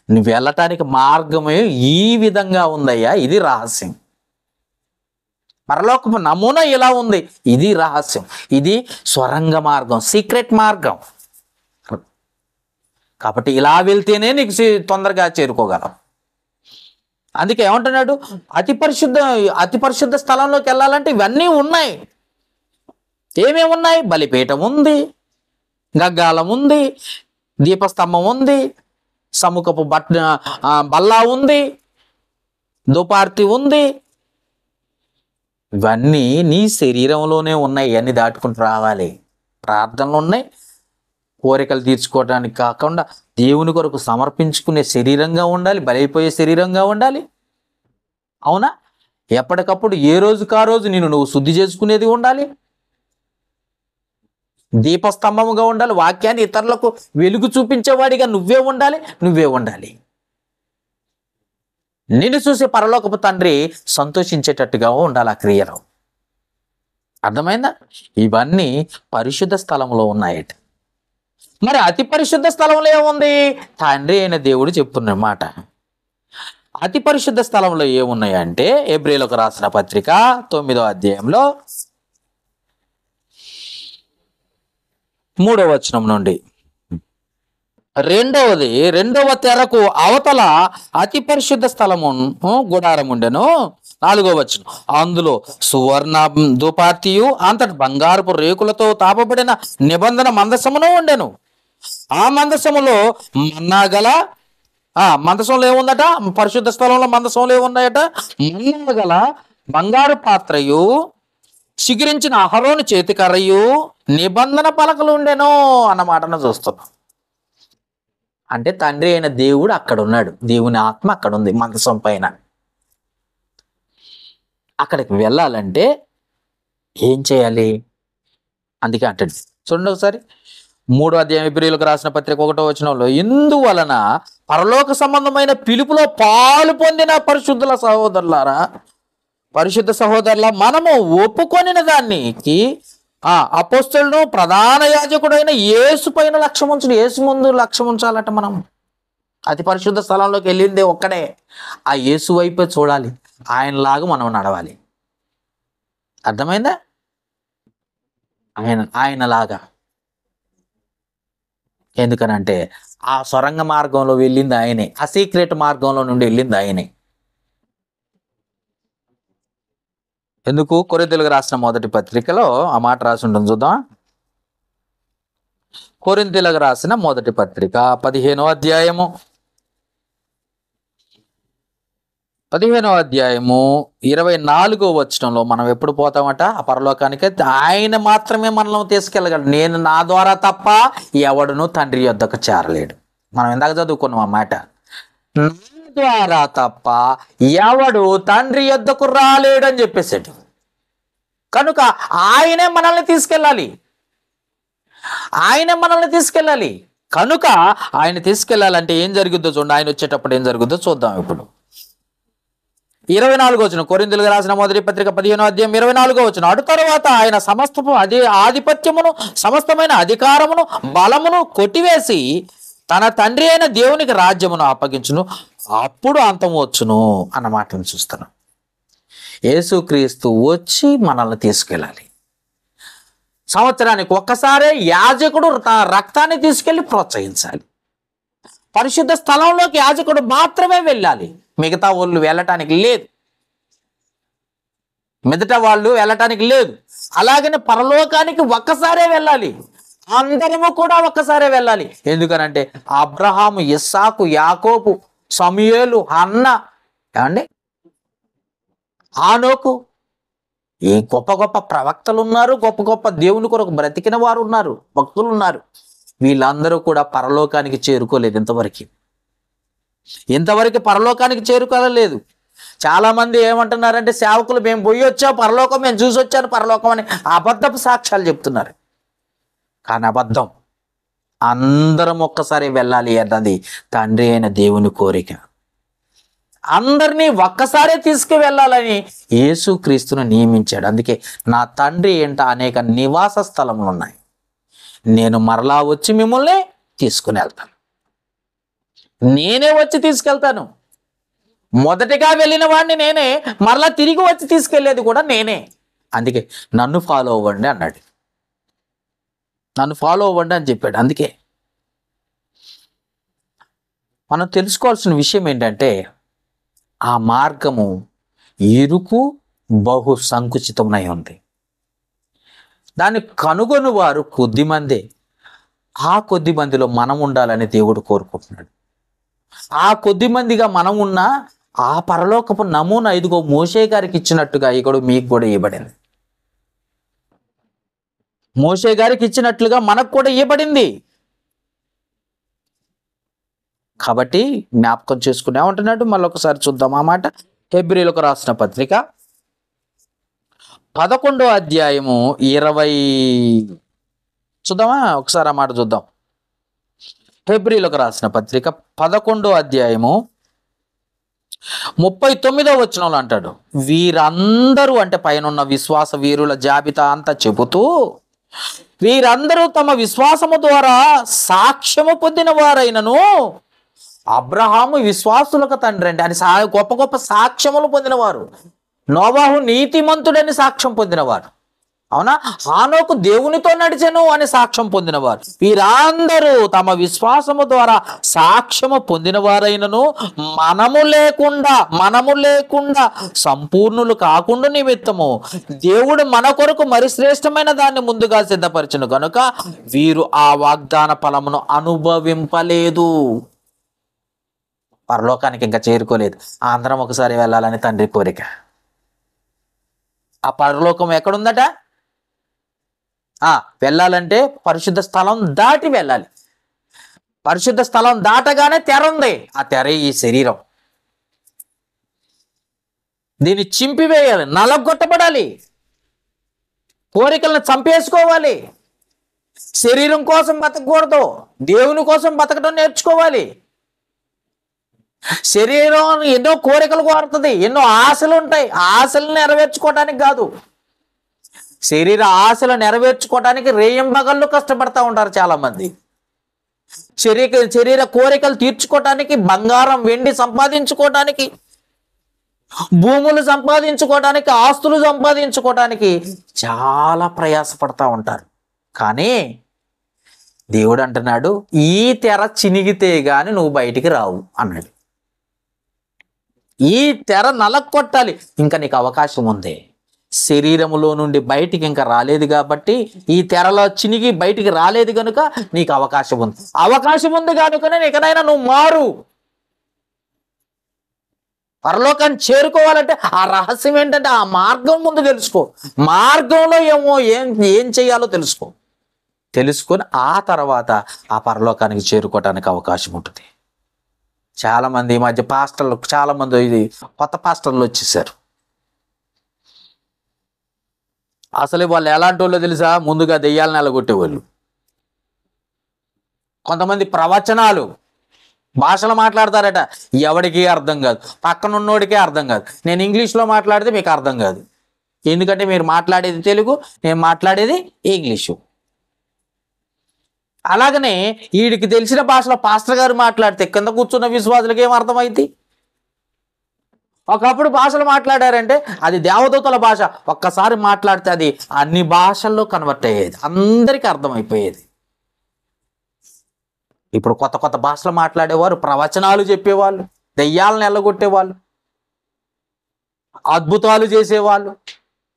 నువ్వు వెళ్ళటానికి మార్గమే ఈ విధంగా ఉందయ్యా, ఇది రహస్యం. పరలోకపు నమూనా ఇలా ఉంది, ఇది రహస్యం. ఇది స్వరంగ మార్గం, సీక్రెట్ మార్గం. కాబట్టి ఇలా వెళ్తేనే నీకు తొందరగా చేరుకోగలం. అందుకే ఏమంటున్నాడు? అతి పరిశుద్ధ స్థలంలోకి వెళ్ళాలంటే ఇవన్నీ ఉన్నాయి. ఏమేమి ఉన్నాయి? బలిపీఠం ఉంది, గగ్గాలం ఉంది, దీపస్తంభం ఉంది, సముఖపు బల్లా ఉంది, ధూపార్తి ఉంది. ఇవన్నీ నీ శరీరంలోనే ఉన్నాయి. ఇవన్నీ దాటుకుంటూ రావాలి. ప్రార్థనలు ఉన్నాయి. కోరికలు తీర్చుకోవడానికి కాకుండా దేవుని కొరకు సమర్పించుకునే శరీరంగా ఉండాలి, బలైపోయే శరీరంగా ఉండాలి. అవునా? ఎప్పటికప్పుడు ఏ రోజుకా రోజు నువ్వు శుద్ధి చేసుకునేది ఉండాలి. దీపస్తంభముగా ఉండాలి. వాక్యాన్ని ఇతరులకు వెలుగు చూపించేవాడిగా నువ్వే ఉండాలి. నిన్ను చూసి పరలోకపు తండ్రి సంతోషించేటట్టుగా ఉండాలి ఆ క్రియలో. అర్థమైందా? ఇవన్నీ పరిశుద్ధ స్థలంలో ఉన్నాయట. మరి అతి పరిశుద్ధ స్థలంలో ఏముంది? తండ్రి అయిన దేవుడు చెప్తున్నమాట. అతి పరిశుద్ధ స్థలంలో ఏమున్నాయంటే హెబ్రీయులకు రాసిన పత్రిక 9వ అధ్యాయంలో 3వ వచనం నుండి రెండవ తెరకు అవతల అతి పరిశుద్ధ స్థలము గుడారం ఉండెను. 4వ వచనం, అందులో సువర్ణ ధూపార్తియు అంతటి బంగారపు రేకులతో తాపబడిన నిబంధన మందసమును ఉండెను. ఆ మందసములో మన్నాగల మందసంలో ఏముందట? పరిశుద్ధ స్థలంలో మందసంలో ఏమున్నాయట? మన్నాగల బంగారు పాత్రయు, చిగురించిన అహరోను చేతికర్రయు, నిబంధన పలకలు ఉండెను అన్న మాటను చూస్తున్నాం. అంటే తండ్రి అయిన దేవుడు అక్కడ ఉన్నాడు, దేవుని ఆత్మ అక్కడ ఉంది మందసం పైన. అక్కడికి వెళ్ళాలంటే ఏం చేయాలి? అందుకే అంటాడు, చూడండి ఒకసారి 3వ అధ్యాయం హెబ్రీయులకు రాసిన పత్రిక 1వ వచనంలో, ఇందువలన పరలోక సంబంధమైన పిలుపులో పాలు పొందిన పరిశుద్ధుల సహోదరులారా, పరిశుద్ధ సహోదరుల, మనము ఒప్పుకొనిన దానికి అపోస్తలుడు ప్రధాన యాజకుడైన యేసు పైన లక్ష్యం ఉంచుడు. యేసు ముందు లక్ష్యం ఉంచాలట. మనం అతి పరిశుద్ధ స్థలంలోకి వెళ్ళిందే ఒక్కడే, ఆ యేసు వైపే చూడాలి, ఆయనలాగా మనం నడవాలి. అర్థమైందా? ఆయనలాగా. ఎందుకనంటే ఆ సొరంగ మార్గంలో వెళ్ళింది ఆయనే, ఆ సీక్రెట్ మార్గంలో నుండి వెళ్ళింది ఆయనే. ఎందుకు? కొరింథీయులకు రాసిన మొదటి పత్రికలో ఆ మాట రాసి ఉంటుంది, చూద్దాం. కొరింథీయులకు రాసిన మొదటి పత్రిక 15వ అధ్యాయము 24వ వచనంలో మనం ఎప్పుడు పోతామట ఆ పరలోకానికి? ఆయన మాత్రమే మనల్ని తీసుకెళ్ళగలడు. నేను నా ద్వారా తప్ప ఎవడును తండ్రి యొద్దకు చేరలేడు. మనం ఇందాక చదువుకున్నాం ఆ మాట. నా ద్వారా తప్ప ఎవడు తండ్రి యొద్దకు రాలేడు అని చెప్పేసాడు. కనుక ఆయనే మనల్ని తీసుకెళ్ళాలి, ఆయనే మనల్ని తీసుకెళ్ళాలి. కనుక ఆయన తీసుకెళ్ళాలంటే ఏం జరుగుద్దో చూడండి. ఆయన వచ్చేటప్పుడు ఏం జరుగుద్దో చూద్దాం. ఇప్పుడు 24వ వచనం, కొరింథీయులకు రాసిన మొదటి పత్రిక 15వ అధ్యాయం 24వ వచనం, అటు తరువాత ఆయన సమస్తము ఆధిపత్యమును సమస్తమైన అధికారమును బలమును కొట్టివేసి తన తండ్రి అయిన దేవునికి రాజ్యమును అప్పగించును, అప్పుడు అంతం వచ్చును అన్న మాటను చూస్తున్నాం. యేసుక్రీస్తు వచ్చి మనల్ని తీసుకెళ్ళాలి. సంవత్సరానికి ఒక్కసారే యాజకుడు తన రక్తాన్ని తీసుకెళ్లి ప్రోత్సహించాలి. పరిశుద్ధ స్థలంలోకి యాజకుడు మాత్రమే వెళ్ళాలి, మిగతా వాళ్ళు వెళ్ళటానికి లేదు. లేదు. అలాగనే పరలోకానికి ఒక్కసారే వెళ్ళాలి, అందరము కూడా ఒక్కసారే వెళ్ళాలి. ఎందుకనంటే అబ్రహాము, ఇస్సాకు, యాకోబు, సమూయేలు, హన్న, ఏమండి, ఆనోకు, ఈ గొప్ప గొప్ప ప్రవక్తలు ఉన్నారు, గొప్ప గొప్ప దేవుని కొరకు బ్రతికిన వారు ఉన్నారు, భక్తులు ఉన్నారు. వీళ్ళందరూ కూడా పరలోకానికి చేరుకోలేదు ఇంతవరకు పరలోకానికి చేరుకోలేదు. చాలా మంది ఏమంటున్నారంటే, సేవకులు మేము పోయి వచ్చాం పరలోకం, మేము చూసి వచ్చాను పరలోకం అని అబద్ధపు సాక్ష్యాలు చెప్తున్నారు. కానీ అబద్ధం. అందరం ఒక్కసారి వెళ్ళాలి అన్నది తండ్రి అయిన దేవుని కోరిక. అందరినీ ఒక్కసారే తీసుకువెళ్ళాలని యేసుక్రీస్తును నియమించాడు. అందుకే నా తండ్రి ఏంట అనేక నివాస స్థలములు ఉన్నాయి, నేను మరలా వచ్చి మిమ్మల్ని తీసుకుని వెళ్తాను, నేనే వచ్చి తీసుకెళ్తాను. మొదటిగా వెళ్ళిన వాడిని నేనే, మరలా తిరిగి వచ్చి తీసుకెళ్లేది కూడా నేనే. అందుకే నన్ను ఫాలో అవ్వండి అన్నాడు, నన్ను ఫాలో అవ్వండి అని చెప్పాడు. అందుకే మనం తెలుసుకోవాల్సిన విషయం ఏంటంటే, ఆ మార్గము ఇరుకు బహు సంకుచితమై ఉంది. దాన్ని కనుగొని వారు కొద్దిమందే. ఆ కొద్ది మందిలో మనం ఉండాలని దేవుడు కోరుకుంటున్నాడు. ఆ కొద్ది మందిగా మనం ఉన్నా ఆ పరలోకపు నమూనా ఇదిగో మోషే గారికి ఇచ్చినట్టుగా ఇక్కడ మీకు కూడా ఇవ్వబడింది. మోషే గారికి ఇచ్చినట్లుగా మనకు కూడా ఇవ్వబడింది. కాబట్టి జ్ఞాపకం చేసుకుని ఏమంటున్నాడు మళ్ళొకసారి చూద్దాం ఆ మాట. హెబ్రీయులకు రాసిన పత్రిక 11వ అధ్యాయము 20 చూద్దామా, ఒకసారి ఆ మాట చూద్దాం. హెబ్రీయులకు రాసిన పత్రిక 11వ అధ్యాయము 39వ వచనంలో అంటాడు, వీరందరూ అంటే పైన విశ్వాస వీరుల జాబితా అంతా చెబుతూ, వీరందరూ తమ విశ్వాసము ద్వారా సాక్ష్యము పొందిన వారైనను, అబ్రహాము విశ్వాసులకు తండ్రి అంటే అని గొప్ప గొప్ప సాక్ష్యములు పొందినవారు. నోవాహు నీతిమంతుడని సాక్ష్యం పొందినవారు, అవునా, హానోకు దేవునితో నడిచెను అని సాక్ష్యం పొందినవారు. వీరందరూ తమ విశ్వాసము ద్వారా సాక్ష్యము పొందిన వారైనను మనము లేకుండా సంపూర్ణులు కాకుండా నిమిత్తము దేవుడు మన కొరకు మరి శ్రేష్టమైన దాన్ని ముందుగా సిద్ధపరచును కనుక వీరు ఆ వాగ్దాన ఫలమును అనుభవింపలేదు. పరలోకానికి ఇంకా చేరుకోలేదు. అందరం ఒకసారి వెళ్ళాలని తండ్రి కోరిక. ఆ పరలోకం ఎక్కడుందట? వెళ్ళాలంటే పరిశుద్ధ స్థలం దాటి వెళ్ళాలి. పరిశుద్ధ స్థలం దాటగానే తెర ఉంది. ఆ తెర ఈ శరీరం. దీన్ని చింపివేయాలి, నలగొట్టబడాలి, కోరికలను చంపేసుకోవాలి. శరీరం కోసం బతకూడదు, దేవుని కోసం బతకడం నేర్చుకోవాలి. శరీరం ఎన్నో కోరికలు కోరుతుంది, ఎన్నో ఆశలు ఉంటాయి. ఆశలు నెరవేర్చుకోవడానికి కాదు, శరీర ఆశలు నెరవేర్చుకోవడానికి రేయింబగళ్ళు కష్టపడతా ఉంటారు చాలా మంది. శరీర కోరికలు తీర్చుకోవటానికి, బంగారం వెండి సంపాదించుకోవటానికి, భూములు సంపాదించుకోవటానికి, ఆస్తులు సంపాదించుకోవటానికి చాలా ప్రయాసపడతా ఉంటారు. కానీ దేవుడు అంటున్నాడు, ఈ తెర చినిగితే గాని నువ్వు బయటికి రావు అన్నాడు. ఈ తెర నలగొట్టాలి, ఇంకా నీకు అవకాశం ఉంది. శరీరములో నుండి బయటికి ఇంకా రాలేదు కాబట్టి, ఈ తెరలో చినిగి బయటికి రాలేదు కనుక నీకు అవకాశం ఉంది. అవకాశం ఉంది కనుకనే ఇకనైనా నువ్వు మారు. పరలోకాన్ని చేరుకోవాలంటే ఆ రహస్యం ఏంటంటే ఆ మార్గం ముందు తెలుసుకో. మార్గంలో ఏం చేయాలో తెలుసుకొని ఆ తర్వాత ఆ పరలోకానికి చేరుకోవటానికి అవకాశం ఉంటుంది. చాలామంది ఈ మధ్య పాస్టర్లు, చాలామంది ఇది కొత్త పాస్టర్లు వచ్చేసారు. అసలు వాళ్ళు ఎలాంటి వాళ్ళో తెలుసా? ముందుగా దెయ్యాలను ఎలగొట్టేవాళ్ళు. కొంతమంది ప్రవచనాలు, భాషలు మాట్లాడతారట, ఎవడికి అర్థం కాదు, పక్కన ఉన్నోడికే అర్థం కాదు. నేను ఇంగ్లీష్లో మాట్లాడితే మీకు అర్థం కాదు, ఎందుకంటే మీరు మాట్లాడేది తెలుగు, నేను మాట్లాడేది ఇంగ్లీషు. అలాగనే వీడికి తెలిసిన భాషలో పాస్టర్ గారు మాట్లాడితే కింద కూర్చున్న విశ్వాసులకు ఏం అర్థమైంది? ఒకప్పుడు భాషలు మాట్లాడారంటే అది దేవదూతల భాష, ఒక్కసారి మాట్లాడితే అది అన్ని భాషల్లో కన్వర్ట్ అయ్యేది, అందరికీ అర్థమైపోయేది. ఇప్పుడు కొత్త కొత్త భాషలు మాట్లాడేవారు, ప్రవచనాలు చెప్పేవాళ్ళు, దెయ్యాలను ఎల్లగొట్టేవాళ్ళు, అద్భుతాలు చేసేవాళ్ళు,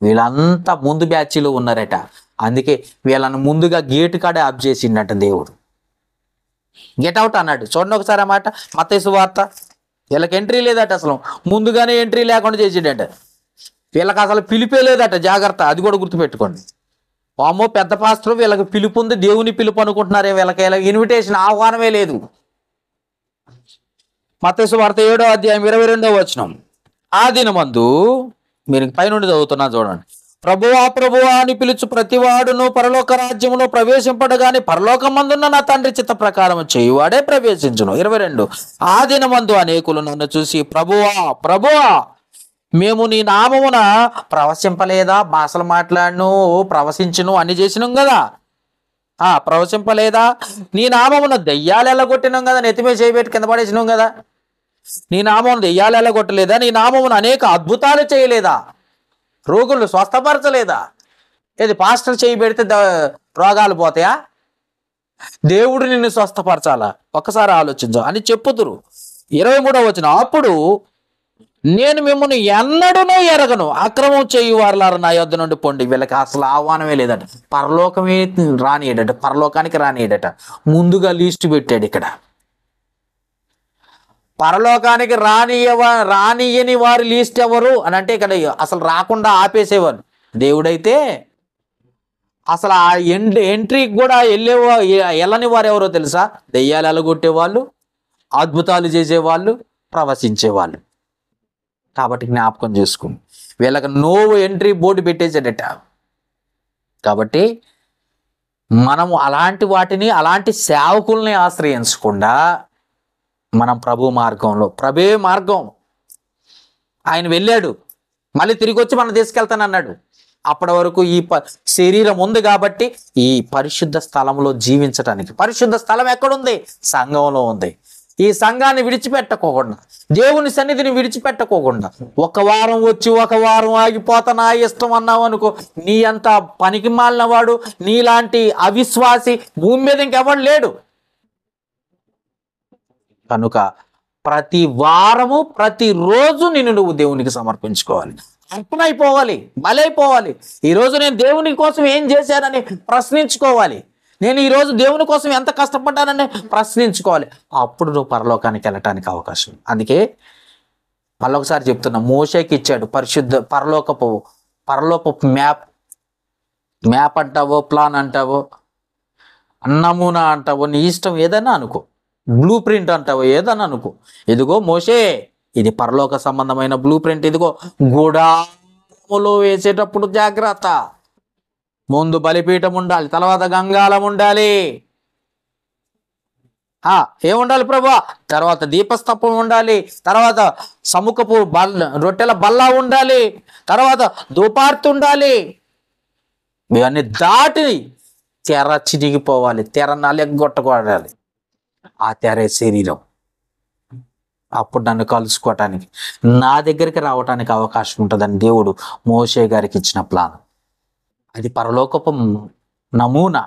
వీళ్ళంతా ముందు బ్యాచ్లో ఉన్నారట. అందుకే వీళ్ళని ముందుగా గేటు కాడే ఆఫ్ చేసిండట దేవుడు. గెట్ అవుట్ అన్నాడు. చూడండి ఒకసారి ఆ మాట, మత్తయి సువార్త. వీళ్ళకి ఎంట్రీ లేదట, అసలు ముందుగానే ఎంట్రీ లేకుండా చేసిండట. వీళ్ళకి అసలు పిలిపే లేదట, జాగ్రత్త, అది కూడా గుర్తుపెట్టుకోండి. వామ్మో పెద్ద పాస్టర్, వీళ్ళకి పిలుపు ఉంది, దేవుని పిలుపు అనుకుంటున్నారే, వీళ్ళకి ఇన్విటేషన్, ఆహ్వానమే లేదు. మత్తయి సువార్త 7వ అధ్యాయం 22వ వచనం. ఆ దినమందు, మీరు పైనుండి చదువుతున్నా చూడండి. ప్రభువా ప్రభువా అని పిలుచు ప్రతివాడును పరలోక రాజ్యములో ప్రవేశింపడగానే పరలోకమందున్న నా తండ్రి చిత్త ప్రకారం చేయువాడే ప్రవేశించును. 22. ఆ దినమందు అనేకులు నన్ను చూసి, ప్రభువా ప్రభువా మేము నీ నామమున ప్రవశింపలేదా? భాషలు మాట్లాడను, ప్రవశించును, అన్ని చేసినాం కదా. ప్రవశింపలేదా? నీ నామమున దెయ్యాలు ఎల్లగొట్టినాం కదా, నెత్తిమే చేయబెట్టి కింద పడేసినాం కదా. నీ నామమున దెయ్యాలు ఎల్లగొట్టలేదా? నీ నామమున అనేక అద్భుతాలు చేయలేదా? రోగులు స్వస్థపరచలేదా? ఇది పాస్టర్ చేయి పెడితే రోగాలు పోతాయా? దేవుడు నిన్ను స్వస్థపరచాలా? ఒక్కసారి ఆలోచించు అని చెప్పుదురు. 23వ వచనం. అప్పుడు నేను మిమ్మల్ని ఎన్నడూనూ ఎరగను, అక్రమం చేయువారులారా నా యొద్ద నుండి పొండి. వీళ్ళకి అసలు ఆహ్వానమే లేదట, పరలోకమే రానియడట, పరలోకానికి రానియడట. ముందుగా లిస్టు పెట్టాడు ఇక్కడ. పరలోకానికి రానియని వారి లిస్ట్ ఎవరు అని అంటే ఇక్కడ అసలు రాకుండా ఆపేసేవారు. దేవుడైతే అసలు ఆ ఎంట్రీకి కూడా వెళ్ళని వారు ఎవరో తెలుసా? దెయ్యాలు ఎలగొట్టేవాళ్ళు, అద్భుతాలు చేసేవాళ్ళు, ప్రవశించేవాళ్ళు. కాబట్టి జ్ఞాపకం చేసుకుని వీళ్ళకి నో ఎంట్రీ బోర్డు పెట్టేసాడట. కాబట్టి మనము అలాంటి వాటిని, అలాంటి సేవకుల్ని ఆశ్రయించకుండా మనం ప్రభు మార్గంలో, ప్రభే మార్గం, ఆయన వెళ్ళాడు, మళ్ళీ తిరిగి వచ్చి మనం తీసుకెళ్తానన్నాడు. అప్పటి వరకు ఈ శరీరం ఉంది కాబట్టి ఈ పరిశుద్ధ స్థలంలో జీవించటానికి. పరిశుద్ధ స్థలం ఎక్కడుంది? సంఘంలో ఉంది. ఈ సంఘాన్ని విడిచిపెట్టకోకుండా, దేవుని సన్నిధిని విడిచిపెట్టకోకుండా, ఒక వారం వచ్చి ఒక వారం ఆగిపోతా నా ఇష్టం అన్నావు అనుకో, నీ అంత పనికి మాలిన వాడు, నీలాంటి అవిశ్వాసి భూమి మీద ఇంకెవడు లేడు. కనుక ప్రతి వారము, ప్రతిరోజు నిన్ను నువ్వు దేవునికి సమర్పించుకోవాలి, అర్పణైపోవాలి, బలైపోవాలి. ఈరోజు నేను దేవుని కోసం ఏం చేశానని ప్రశ్నించుకోవాలి. నేను ఈరోజు దేవుని కోసం ఎంత కష్టపడ్డానని ప్రశ్నించుకోవాలి. అప్పుడు నువ్వు పరలోకానికి వెళ్ళటానికి అవకాశం. అందుకే మళ్ళొకసారి చెప్తున్నా, మోషేకి ఇచ్చాడు పరలోకపు మ్యాప్ అంటావో, ప్లాన్ అంటావో, నమూనా అంటావో, నీ ఇష్టం ఏదైనా అనుకో. బ్లూ ప్రింట్ అంటావు ఏదని అనుకో. ఇదిగో మోషే, ఇది పరలోక సంబంధమైన బ్లూ ప్రింట్. ఇదిగో గుడారములో వేసేటప్పుడు జాగ్రత్త. ముందు బలిపీఠం ఉండాలి, తర్వాత గంగాళం ఉండాలి. ఏముండాలి ప్రభా? తర్వాత దీపస్తంభం ఉండాలి, తర్వాత సముఖపు రొట్టెల బల్ల ఉండాలి, తర్వాత ధూపార్తి ఉండాలి. ఇవన్నీ దాటి తెర చిరిగిపోవాలి, తెర నలెగ్గొట్టకూడాలి. ఆ తెరే శరీరం. అప్పుడు నన్ను కలుసుకోవటానికి, నా దగ్గరికి రావటానికి అవకాశం ఉంటుందని దేవుడు మోషే గారికి ఇచ్చిన ప్లాన్. అది పరలోకపు నమూనా.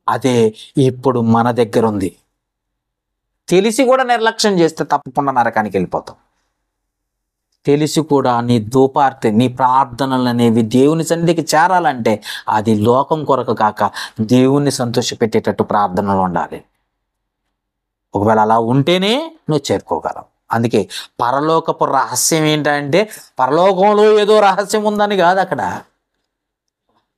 అదే ఇప్పుడు మన దగ్గర ఉంది. తెలిసి కూడా నిర్లక్ష్యం చేస్తే తప్పకుండా నరకానికి వెళ్ళిపోతాం. తెలిసి కూడా నీ ధూపార్తి, నీ ప్రార్థనలు అనేవి దేవుని సన్నిధికి చేరాలంటే అది లోకం కొరకు కాక దేవుణ్ణి సంతోషపెట్టేటట్టు ప్రార్థనలు ఉండాలి. ఒకవేళ అలా ఉంటేనే నువ్వు చేరుకోగలవు. అందుకే పరలోకపు రహస్యం ఏంటంటే, పరలోకంలో ఏదో రహస్యం ఉందని కాదు. అక్కడ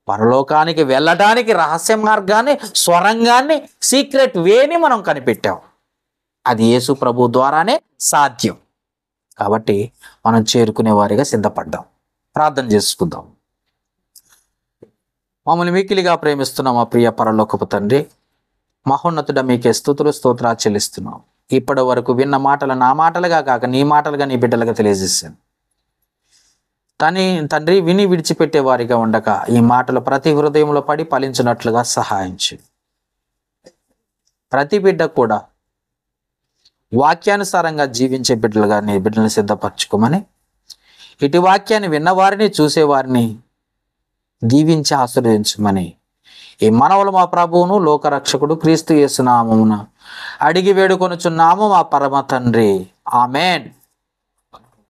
పరలోకానికి వెళ్ళటానికి రహస్య మార్గాన్ని, స్వరంగాన్ని, సీక్రెట్ వేని మనం కనిపెట్టాం. అది యేసు ప్రభు ద్వారానే సాధ్యం. కాబట్టి మనం చేరుకునే వారిగా సిద్ధపడ్డాం. ప్రార్థన చేసుకుందాం. మమ్మల్ని మిక్కిలిగా ప్రేమిస్తున్నాం మా ప్రియ పరలోకపు తండ్రి, మహోన్నతుడ, మీకే స్తుతులు స్తోత్రాలు చెల్లిస్తున్నాం. ఇప్పటి వరకు విన్న మాటలు నా మాటలుగా కాక నీ మాటలుగా నీ బిడ్డలుగా తెలియజేశాను. తండ్రి, విని విడిచిపెట్టే వారిగా ఉండక ఈ మాటలు ప్రతి హృదయంలో పడి ఫలించినట్లుగా సహాయం చేయి. ప్రతి బిడ్డ కూడా వాక్యానుసారంగా జీవించే బిడ్డలుగా నీ బిడ్డలను సిద్ధపరచుకోమని, ఇటు వాక్యాన్ని విన్నవారిని చూసేవారిని దీవించి ఆశీర్వదించమని ఈ మనవలు మా ప్రభువును లోకరక్షకుడు క్రీస్తు యేసు నామమున అడిగి వేడుకొనుచున్నాము మా పరమ తండ్రి. ఆమేన్.